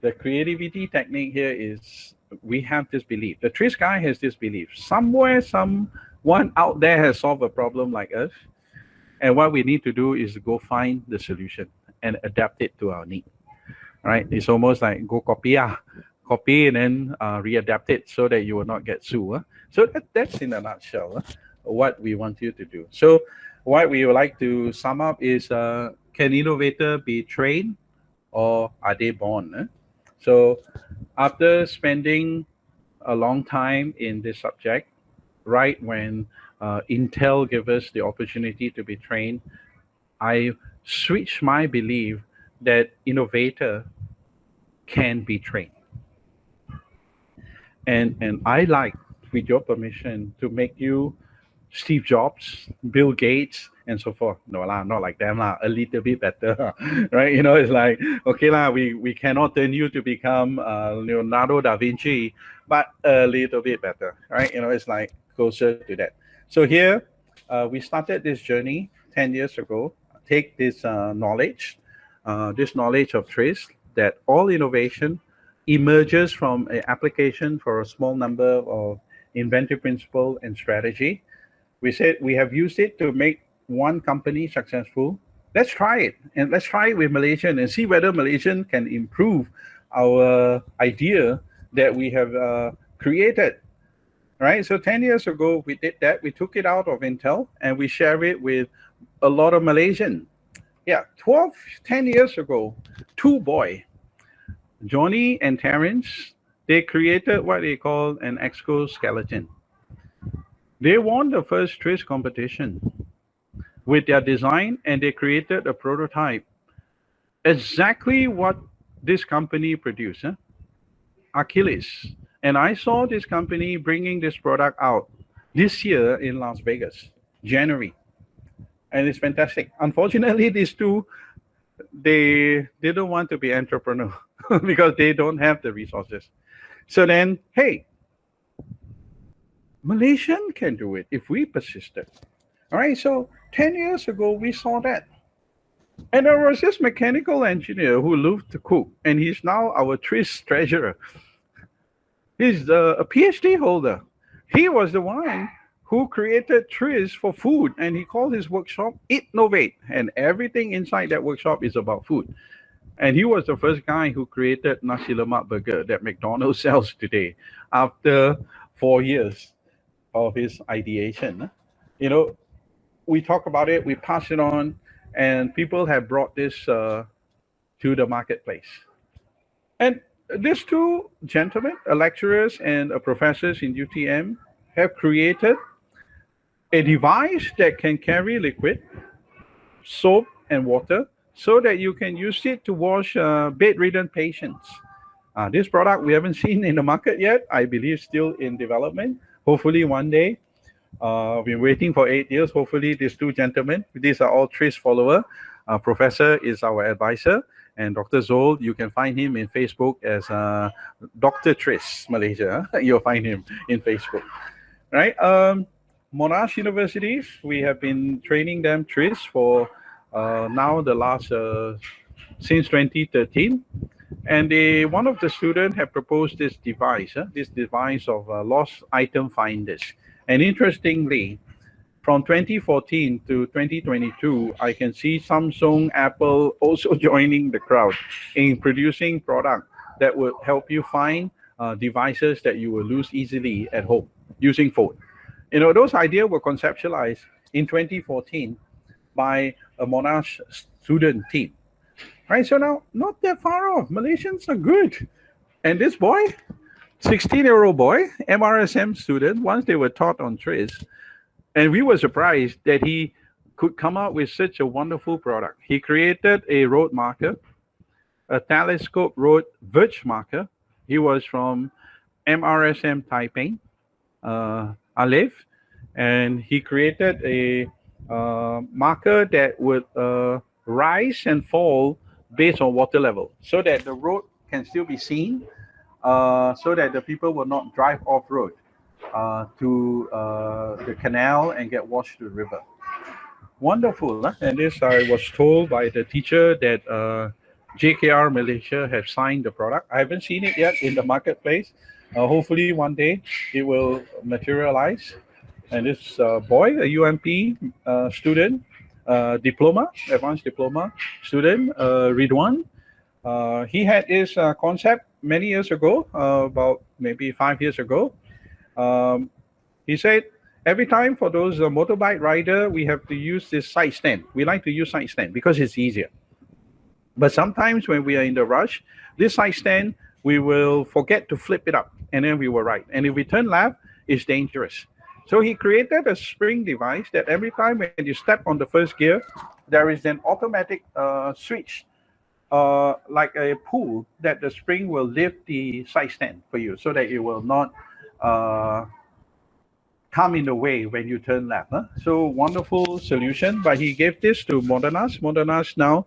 the creativity technique here is we have this belief. The Trish guy has this belief. Somewhere, someone out there has solved a problem like us. And what we need to do is go find the solution and adapt it to our need. Right? It's almost like go copy and then readapt it so that you will not get sued. So that's in a nutshell what we want you to do. So what we would like to sum up is can innovator be trained or are they born? So after spending a long time in this subject, right when Intel gave us the opportunity to be trained, I switched my belief that innovator can be trained. And I like, with your permission, to make you Steve Jobs, Bill Gates, and so forth. No, not like them, a little bit better, right? It's like, okay, we cannot turn you to become Leonardo da Vinci, but a little bit better, right? It's like closer to that. So here, we started this journey 10 years ago. Take this knowledge of Trace, that all innovation emerges from an application for a small number of inventive principle and strategy. We said we have used it to make one company successful. Let's try it. And let's try it with Malaysian and see whether Malaysian can improve our idea that we have created. Right? So 10 years ago, we did that. We took it out of Intel and we share it with a lot of Malaysian. Yeah, 10 years ago, two boys, Johnny and Terence, they created what they call an Exco skeleton. They won the first Trace competition with their design, and they created a prototype. Exactly what this company produced, Achilles. And I saw this company bringing this product out this year in Las Vegas, January. And it's fantastic. Unfortunately, these two, they don't want to be entrepreneur because they don't have the resources. So then, hey, Malaysian can do it if we persisted. All right, so 10 years ago, we saw that. And there was this mechanical engineer who loved to cook, and he's now our TRIS treasurer. He's a PhD holder. He was the one who created TRIS for food, and he called his workshop Innovate, and everything inside that workshop is about food. And he was the first guy who created nasi lemak burger that McDonald's sells today after 4 years of his ideation. We talk about it, we pass it on, and people have brought this to the marketplace. And these two gentlemen, lecturers and professors in UTM, have created a device that can carry liquid, soap, and water so that you can use it to wash bedridden patients. This product we haven't seen in the market yet. I believe still in development. Hopefully one day. We've been waiting for 8 years. Hopefully these two gentlemen, these are all TRIS followers. Professor is our advisor. And Dr. Zol, you can find him in Facebook as Dr. Tris Malaysia. You'll find him in Facebook, right? Monash universities, we have been training them Tris for now the last since 2013, and one of the students have proposed this device of lost item finders. And interestingly, from 2014 to 2022, I can see Samsung, Apple also joining the crowd in producing products that will help you find devices that you will lose easily at home using phone. Those ideas were conceptualized in 2014 by a Monash student team. Right, so now, not that far off. Malaysians are good. And this boy, 16-year-old boy, MRSM student, once they were taught on TRIS, and we were surprised that he could come out with such a wonderful product. He created a road marker, a telescope road verge marker. He was from MRSM Taipei. Alif, and he created a marker that would rise and fall based on water level, so that the road can still be seen, so that the people will not drive off road to the canal and get washed to the river. Wonderful, huh? And this I was told by the teacher that JKR Malaysia have signed the product. I haven't seen it yet in the marketplace. Hopefully one day it will materialize. And this boy, a UMP student, diploma, advanced diploma student, Ridwan, he had his concept many years ago, about maybe 5 years ago. Um, he said, every time for those motorbike rider, we have to use this side stand. We like to use side stand because it's easier. But sometimes when we are in the rush, this side stand, we will forget to flip it up and then we will ride. And if we turn left, it's dangerous. So he created a spring device that every time when you step on the first gear, there is an automatic switch, like a pull, that the spring will lift the side stand for you so that it will not uh, come in the way when you turn left. Huh? So wonderful solution, but he gave this to Modernas. Modernas now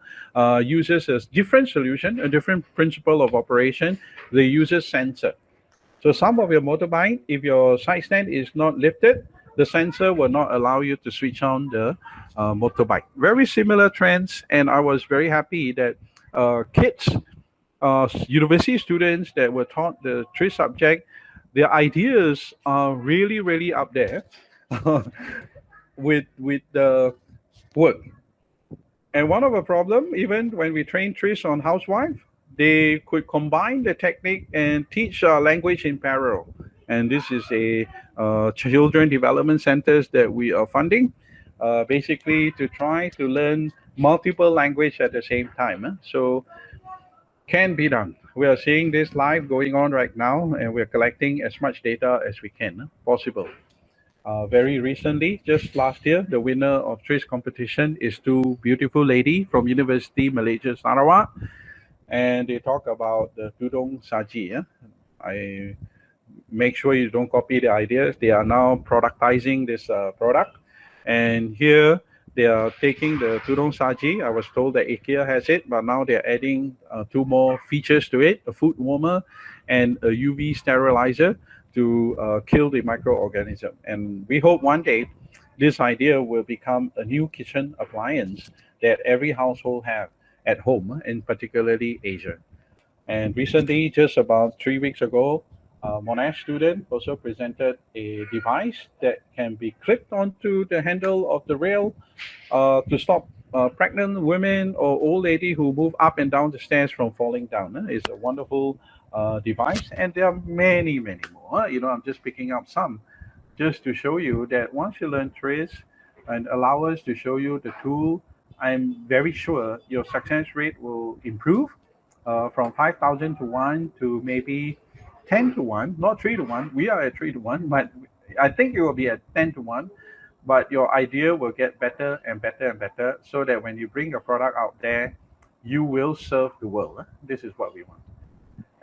uses a different solution, a different principle of operation. They use a sensor. So some of your motorbike, if your side stand is not lifted, the sensor will not allow you to switch on the motorbike. Very similar trends, and I was very happy that kids, university students that were taught the three subject, their ideas are really, really up there with the work. And one of the problem, even when we train trees on housewife, they could combine the technique and teach language in parallel. And this is a children development centers that we are funding, basically to try to learn multiple language at the same time. So can be done. We are seeing this live going on right now, and we're collecting as much data as we can possible. Very recently, just last year, the winner of Trace competition is two beautiful lady from University Malaysia Sarawak, and they talk about the tudung saji. Yeah? I make sure you don't copy the ideas. They are now productizing this product, and here they are taking the tudung saji. I was told that IKEA has it, but now they're adding two more features to it: a food warmer and a UV sterilizer to kill the microorganism. And we hope one day this idea will become a new kitchen appliance that every household have at home, in particularly Asia. And recently, just about 3 weeks ago, a Monash student also presented a device that can be clipped onto the handle of the rail to stop pregnant women or old lady who move up and down the stairs from falling down. It's a wonderful device, and there are many, many more. I'm just picking up some just to show you that once you learn trace and allow us to show you the tool, I'm very sure your success rate will improve from 5,000 to 1 to maybe 10 to 1, not 3 to 1. We are at 3 to 1, but I think it will be at 10 to 1. But your idea will get better and better and better so that when you bring your product out there, you will serve the world. This is what we want.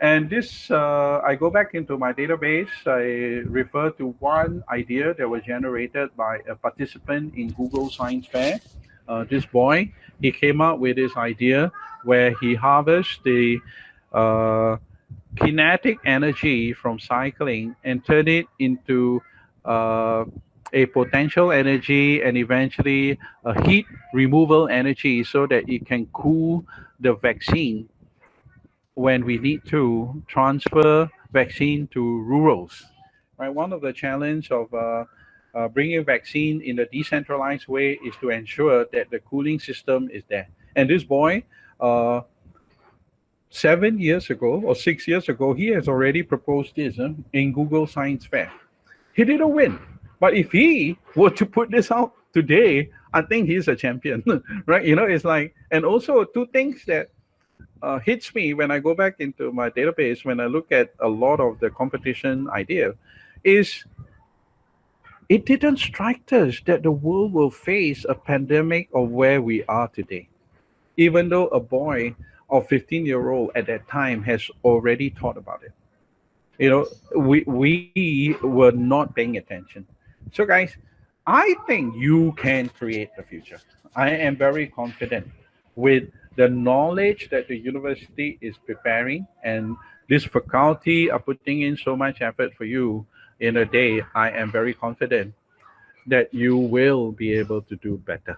And this, I go back into my database. I refer to one idea that was generated by a participant in Google Science Fair. This boy, he came up with this idea where he harvests the kinetic energy from cycling and turn it into a potential energy and eventually a heat removal energy so that it can cool the vaccine when we need to transfer vaccine to rurals. Right, one of the challenge of bringing vaccine in a decentralized way is to ensure that the cooling system is there. And this boy, 7 years ago or 6 years ago, he has already proposed this in Google Science Fair. He didn't win, but if he were to put this out today, I think he's a champion, right? It's like, and also two things that hits me when I go back into my database, when I look at a lot of the competition idea, is it didn't strike us that the world will face a pandemic of where we are today, even though a boy of 15-year-old at that time has already thought about it. You know, we were not paying attention. So guys, I think you can create the future. I am very confident with the knowledge that the university is preparing, and this faculty are putting in so much effort for you in a day. I am very confident that you will be able to do better.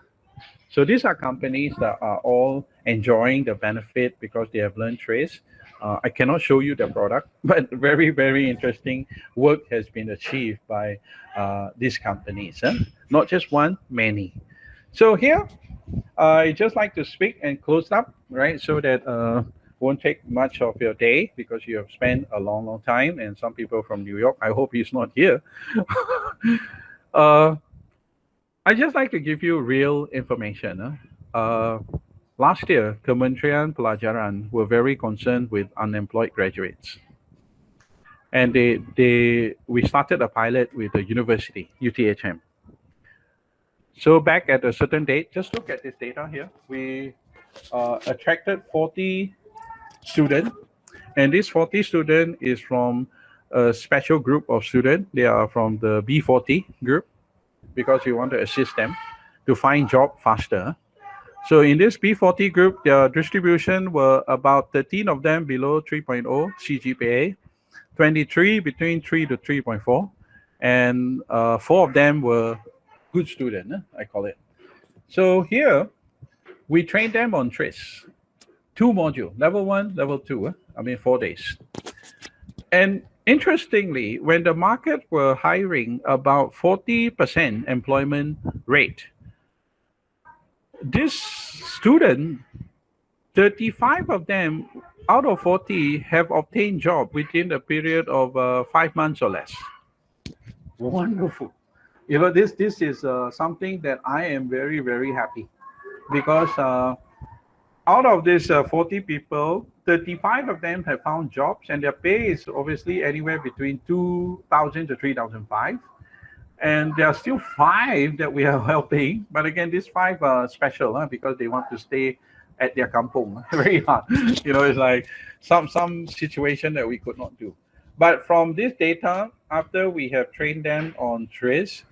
So these are companies that are all enjoying the benefit because they have learned trace. I cannot show you the product, but very, very interesting work has been achieved by these companies. Huh? Not just one, many. So here, I just like to speak and close up, right? So that won't take much of your day because you have spent a long, long time. And some people from New York, I hope he's not here. uh, I just like to give you real information. Last year, Kementerian Pelajaran were very concerned with unemployed graduates, and we started a pilot with the university UTHM. So back at a certain date, just look at this data here. We attracted 40 students, and this 40 student is from a special group of students. They are from the B40 group because we want to assist them to find job faster. So in this B40 group, their distribution were about 13 of them below 3.0 CGPA, 23 between 3 to 3.4, and 4 of them were good students, I call it. So here, we train them on TRIS, 2 modules, level 1, level 2, 4 days. And interestingly, when the market were hiring about 40% employment rate, this student, 35 of them out of 40 have obtained job within a period of 5 months or less. Wonderful. You know, this is something that I am very, very happy because out of this 40 people, 35 of them have found jobs, and their pay is obviously anywhere between 2,000 to 3,005. And there are still 5 that we are helping. But again, these 5 are special because they want to stay at their kampong. Very hard. You know, it's like some situation that we could not do. But from this data, after we have trained them on TRIS,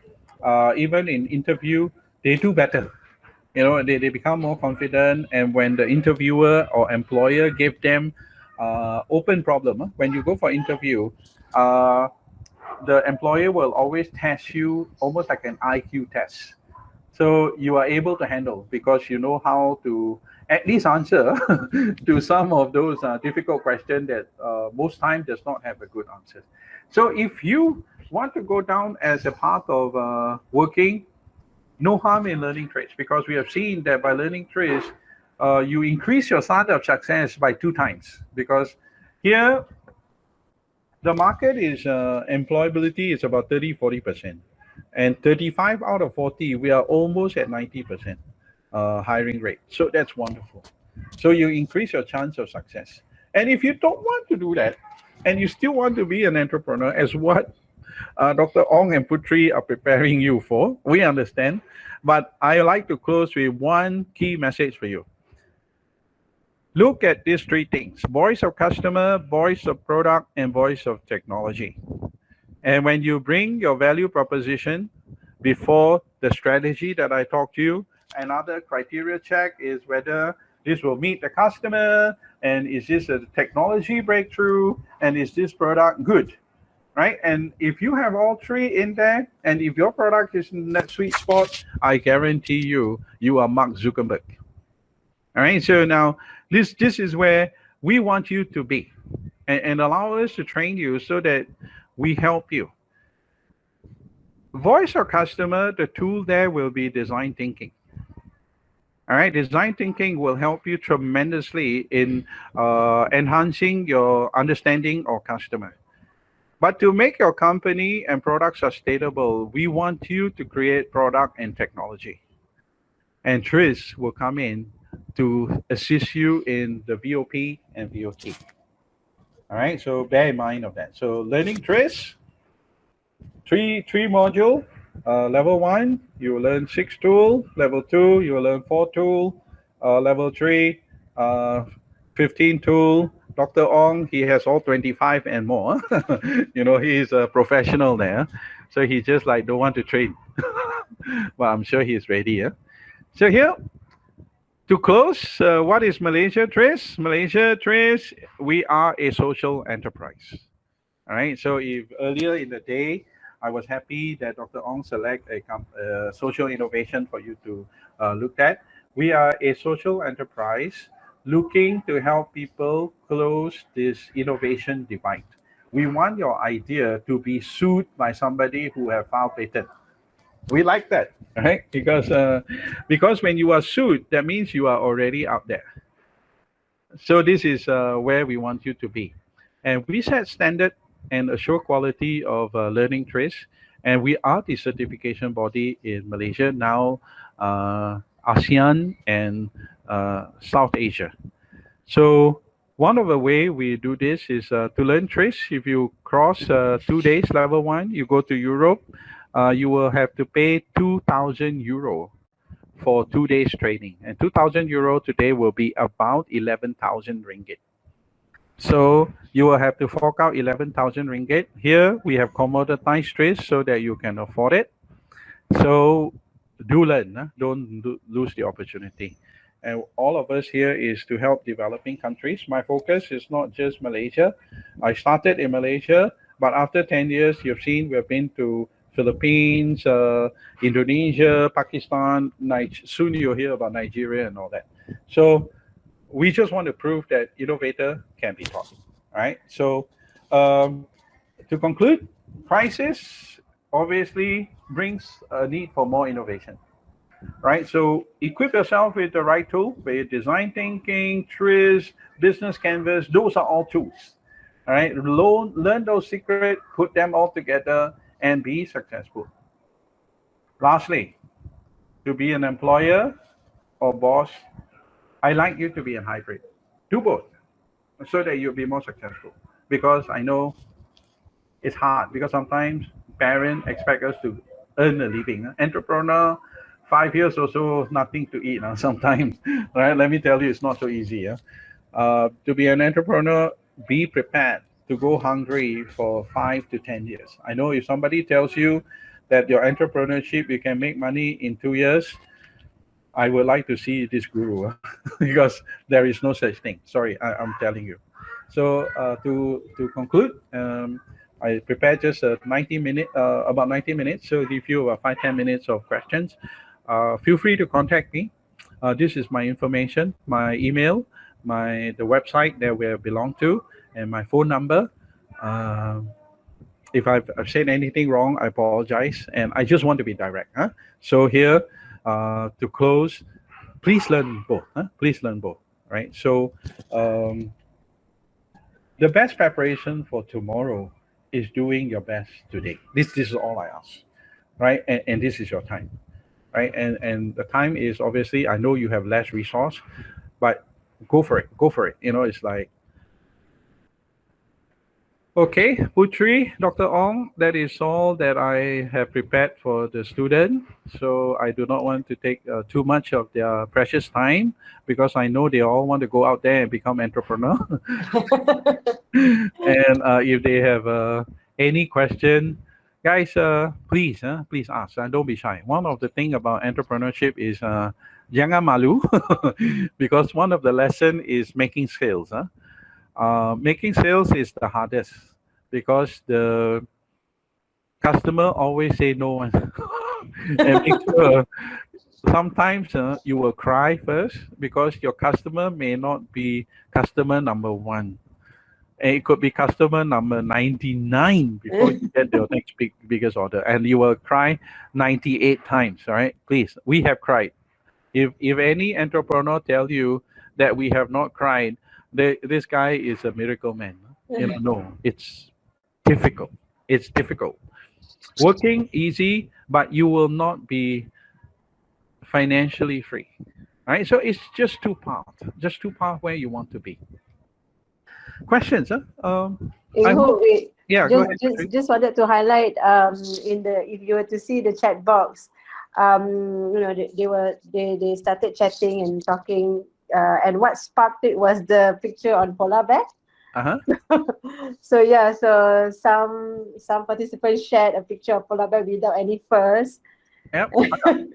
even in interview, they do better. You know, they become more confident. And when the interviewer or employer give them open problem, when you go for interview, the employer will always test you almost like an IQ test. So you are able to handle because you know how to at least answer to some of those difficult questions that most times does not have a good answer. So if you want to go down as a part of working, no harm in learning trades because we have seen that by learning trades, you increase your chance of success by 2 times because here the market is employability is about 30-40%, and 35 out of 40 we are almost at 90% hiring rate. So that's wonderful. So you increase your chance of success. And if you don't want to do that, and you still want to be an entrepreneur, as what Dr. Ong and Putri are preparing you for, we understand. But I like to close with one key message for you. Look at these 3 things: voice of customer, voice of product, and voice of technology. And when you bring your value proposition before the strategy that I talked to you, another criteria check is whether this will meet the customer, and is this a technology breakthrough, and is this product good, right? And if you have all 3 in there, and if your product is in that sweet spot, I guarantee you, you are Mark Zuckerberg. All right, so now this is where we want you to be, and allow us to train you so that we help you. Voice or customer, the tool there will be design thinking. All right, design thinking will help you tremendously in enhancing your understanding of customer. But to make your company and product sustainable, we want you to create product and technology. And TRIS will come in to assist you in the VOP and VOT. All right, so bear in mind of that. So learning TRIS, three module. Level 1, you will learn 6 tool. Level 2, you will learn 4 tool. Level 3, 15 tool Dr. Ong, he has all 25 and more. He's a professional there. So he just like don't want to train. But I'm sure he's ready. Yeah? So here, to close, what is Malaysia Trace? Malaysia Trace, we are a social enterprise. All right. So if earlier in the day, I was happy that Dr. Ong select a social innovation for you to look at. We are a social enterprise looking to help people close this innovation divide. We want your idea to be sued by somebody who have filed patent. We like that, right? Because when you are sued, that means you are already out there. So this is where we want you to be, and we set standard and assure quality of learning trace, and we are the certification body in Malaysia now, ASEAN and South Asia. So one of the way we do this is to learn trace. If you cross 2 days level one, you go to Europe, you will have to pay €2,000 for 2 days training, and €2,000 today will be about 11,000 ringgit. So you will have to fork out 11,000 ringgit. Here we have commoditized trace so that you can afford it. So do learn, don't lose the opportunity. And all of us here is to help developing countries. My focus is not just Malaysia. I started in Malaysia, but after 10 years, you've seen we've been to Philippines, Indonesia, Pakistan, soon you'll hear about Nigeria and all that. So we just want to prove that innovator can be taught. All right. So to conclude, crisis obviously brings a need for more innovation. Right. So equip yourself with the right tool, be it design thinking, TRIZ, business canvas. Those are all tools. All right. Learn those secrets, put them all together, and be successful. Lastly, to be an employer or boss, I like you to be a hybrid. Do both so that you'll be more successful. Because I know it's hard, because sometimes parents expect us to earn a living. Entrepreneur, 5 years or so, nothing to eat sometimes. Right? Let me tell you, it's not so easy. To be an entrepreneur, be prepared to go hungry for 5 to 10 years. I know if somebody tells you that your entrepreneurship, you can make money in 2 years, I would like to see this guru because there is no such thing. Sorry, I'm telling you. So to conclude, I prepared just about 90 minutes. So give you about 5-10 minutes of questions. Feel free to contact me. This is my information, my email, the website that we belong to, and my phone number. If I've said anything wrong, I apologize. And I just want to be direct. So here, to close, please learn both. Please learn both. Right. So the best preparation for tomorrow is doing your best today. This is all I ask. Right. And this is your time. Right. And the time is obviously, I know you have less resource, but go for it. Go for it. It's like, okay, Putri, Dr. Ong, that is all that I have prepared for the student. So I do not want to take too much of their precious time, because I know they all want to go out there and become entrepreneur. And if they have any question, guys, please ask. Don't be shy. One of the thing about entrepreneurship is jangan malu, because one of the lesson is making sales. Making sales is the hardest, because the customer always say no. And make sure sometimes you will cry first, because your customer may not be customer number 1. And it could be customer number 99 before you get your next biggest order, and you will cry 98 times. All right, please. We have cried. If any entrepreneur tell you that we have not cried, this guy is a miracle man. No, it's difficult. It's difficult. Working easy, but you will not be financially free. Right? So it's just two paths where you want to be. Questions? I hope. Yeah, go ahead. Just wanted to highlight if you were to see the chat box, they started chatting and talking, and what sparked it was the picture on polar bear. Uh-huh. So yeah, so some participants shared a picture of polar bear without any furs. Yep.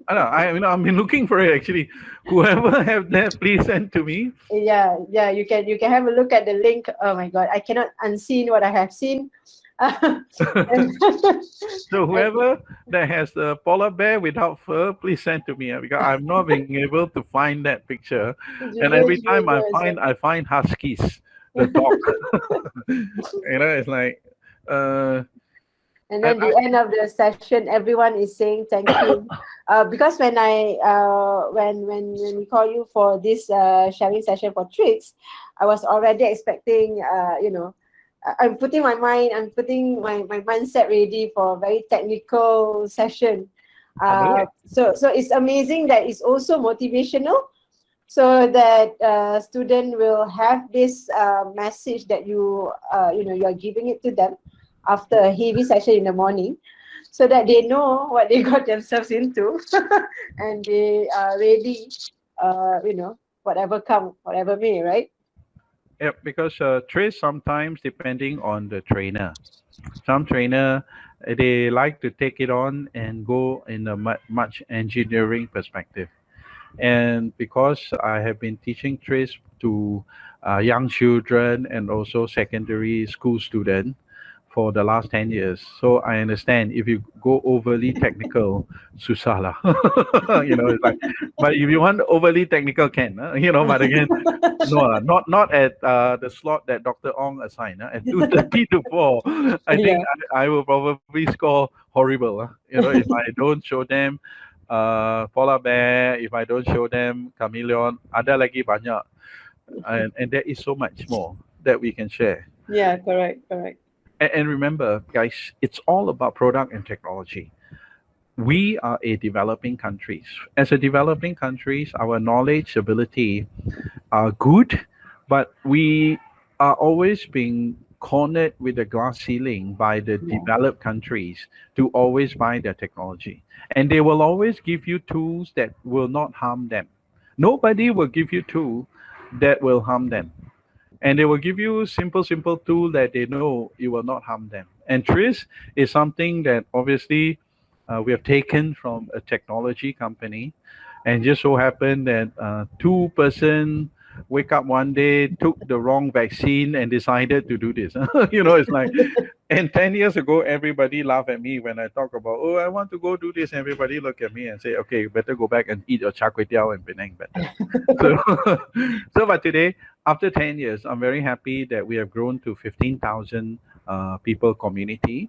I know. I've been looking for it actually. Whoever have that, please send to me. Yeah, you can have a look at the link. Oh my god, I cannot unseen what I have seen. And, So and whoever that has the polar bear without fur, please send to me because I'm not being able to find that picture. And every time I find, I find huskies, the dog. It's like, uh, and and then the end of the session, everyone is saying thank you. Because when we call you for this sharing session for tricks, I was already expecting I'm putting my mindset ready for a very technical session. Boleh. So it's amazing that it's also motivational, so that student will have this message that you are giving it to them after a heavy session in the morning, so that they know what they got themselves into, and they are ready, whatever may, right? Yeah, because trace sometimes depending on the trainer. Some trainer they like to take it on and go in a much engineering perspective. And because I have been teaching trace to young children and also secondary school students for the last 10 years, so I understand if you go overly technical, susah lah. It's like, but if you want overly technical, can, but again, no, not at the slot that Dr. Ong assigned. At 2:30 to 4, I think Yeah. I will probably score horrible. If I don't show them polar bear, if I don't show them chameleon, ada lagi banyak, and there is so much more that we can share. Yeah, correct. And remember, guys, it's all about product and technology. We are a developing countries. As a developing countries, our knowledge ability are good, but we are always being cornered with a glass ceiling by the Yeah. developed countries to always buy their technology. And they will always give you tools that will not harm them. Nobody will give you tool that will harm them. And they will give you simple tool that they know it will not harm them. And Tris is something that obviously we have taken from a technology company, and just so happened that two-person wake up one day, took the wrong vaccine, and decided to do this. It's like, and 10 years ago, everybody laughed at me when I talk about, oh, I want to go do this. Everybody look at me and say, okay, you better go back and eat your char kway teow and Penang better. So, but today, after 10 years, I'm very happy that we have grown to 15,000 people community,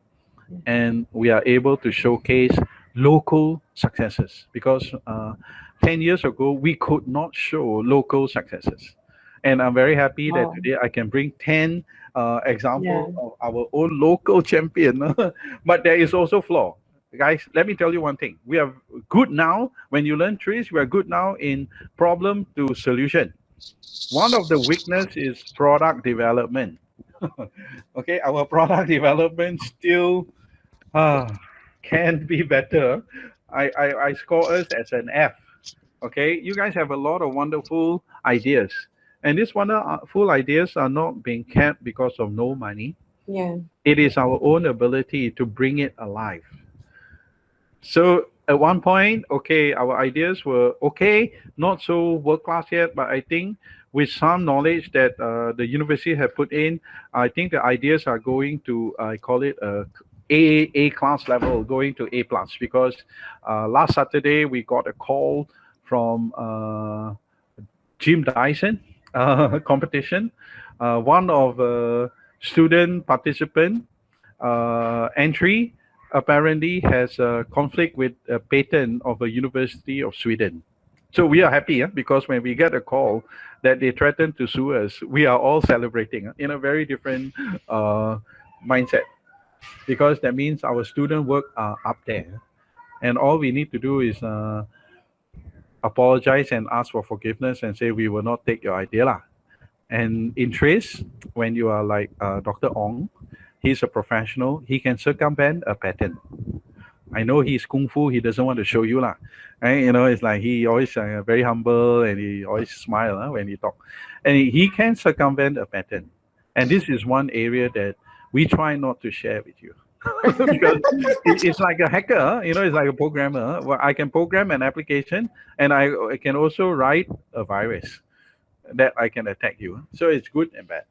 and we are able to showcase local successes because 10 years ago we could not show local successes, and I'm very happy that Wow. today I can bring 10 Yeah. example of our own local champion. But there is also flaw, guys. Let me tell you one thing: we are good now. When you learn trees, we are good now in problem to solution. One of the weakness is product development. Okay, our product development still Ah, can be better. I score us as an F. Okay, you guys have a lot of wonderful ideas, and these wonderful ideas are not being kept because of no money. Yeah. It is our own ability to bring it alive. So at one point, okay, our ideas were okay, not so world class yet, but I think with some knowledge that the university have put in, I think the ideas are going to I call it a class level, going to A plus, because last Saturday we got a call from Jim Dyson competition. One of student participant entry apparently has a conflict with a patent of a University of Sweden. So we are happy because when we get a call that they threaten to sue us, we are all celebrating in a very different uh, mindset, because that means our student work are up there, and all we need to do is apologize and ask for forgiveness and say we will not take your idea lah. And in trace, when you are like Dr. Ong, he's a professional. He can circumvent a patent. I know he's kung fu. He doesn't want to show you lah. Right? It's like he always very humble and he always smile when he talk, and he can circumvent a patent. And this is one area that we try not to share with you. Because it's like a hacker, it's like a programmer. Well, I can program an application, and I can also write a virus that I can attack you. So it's good and bad.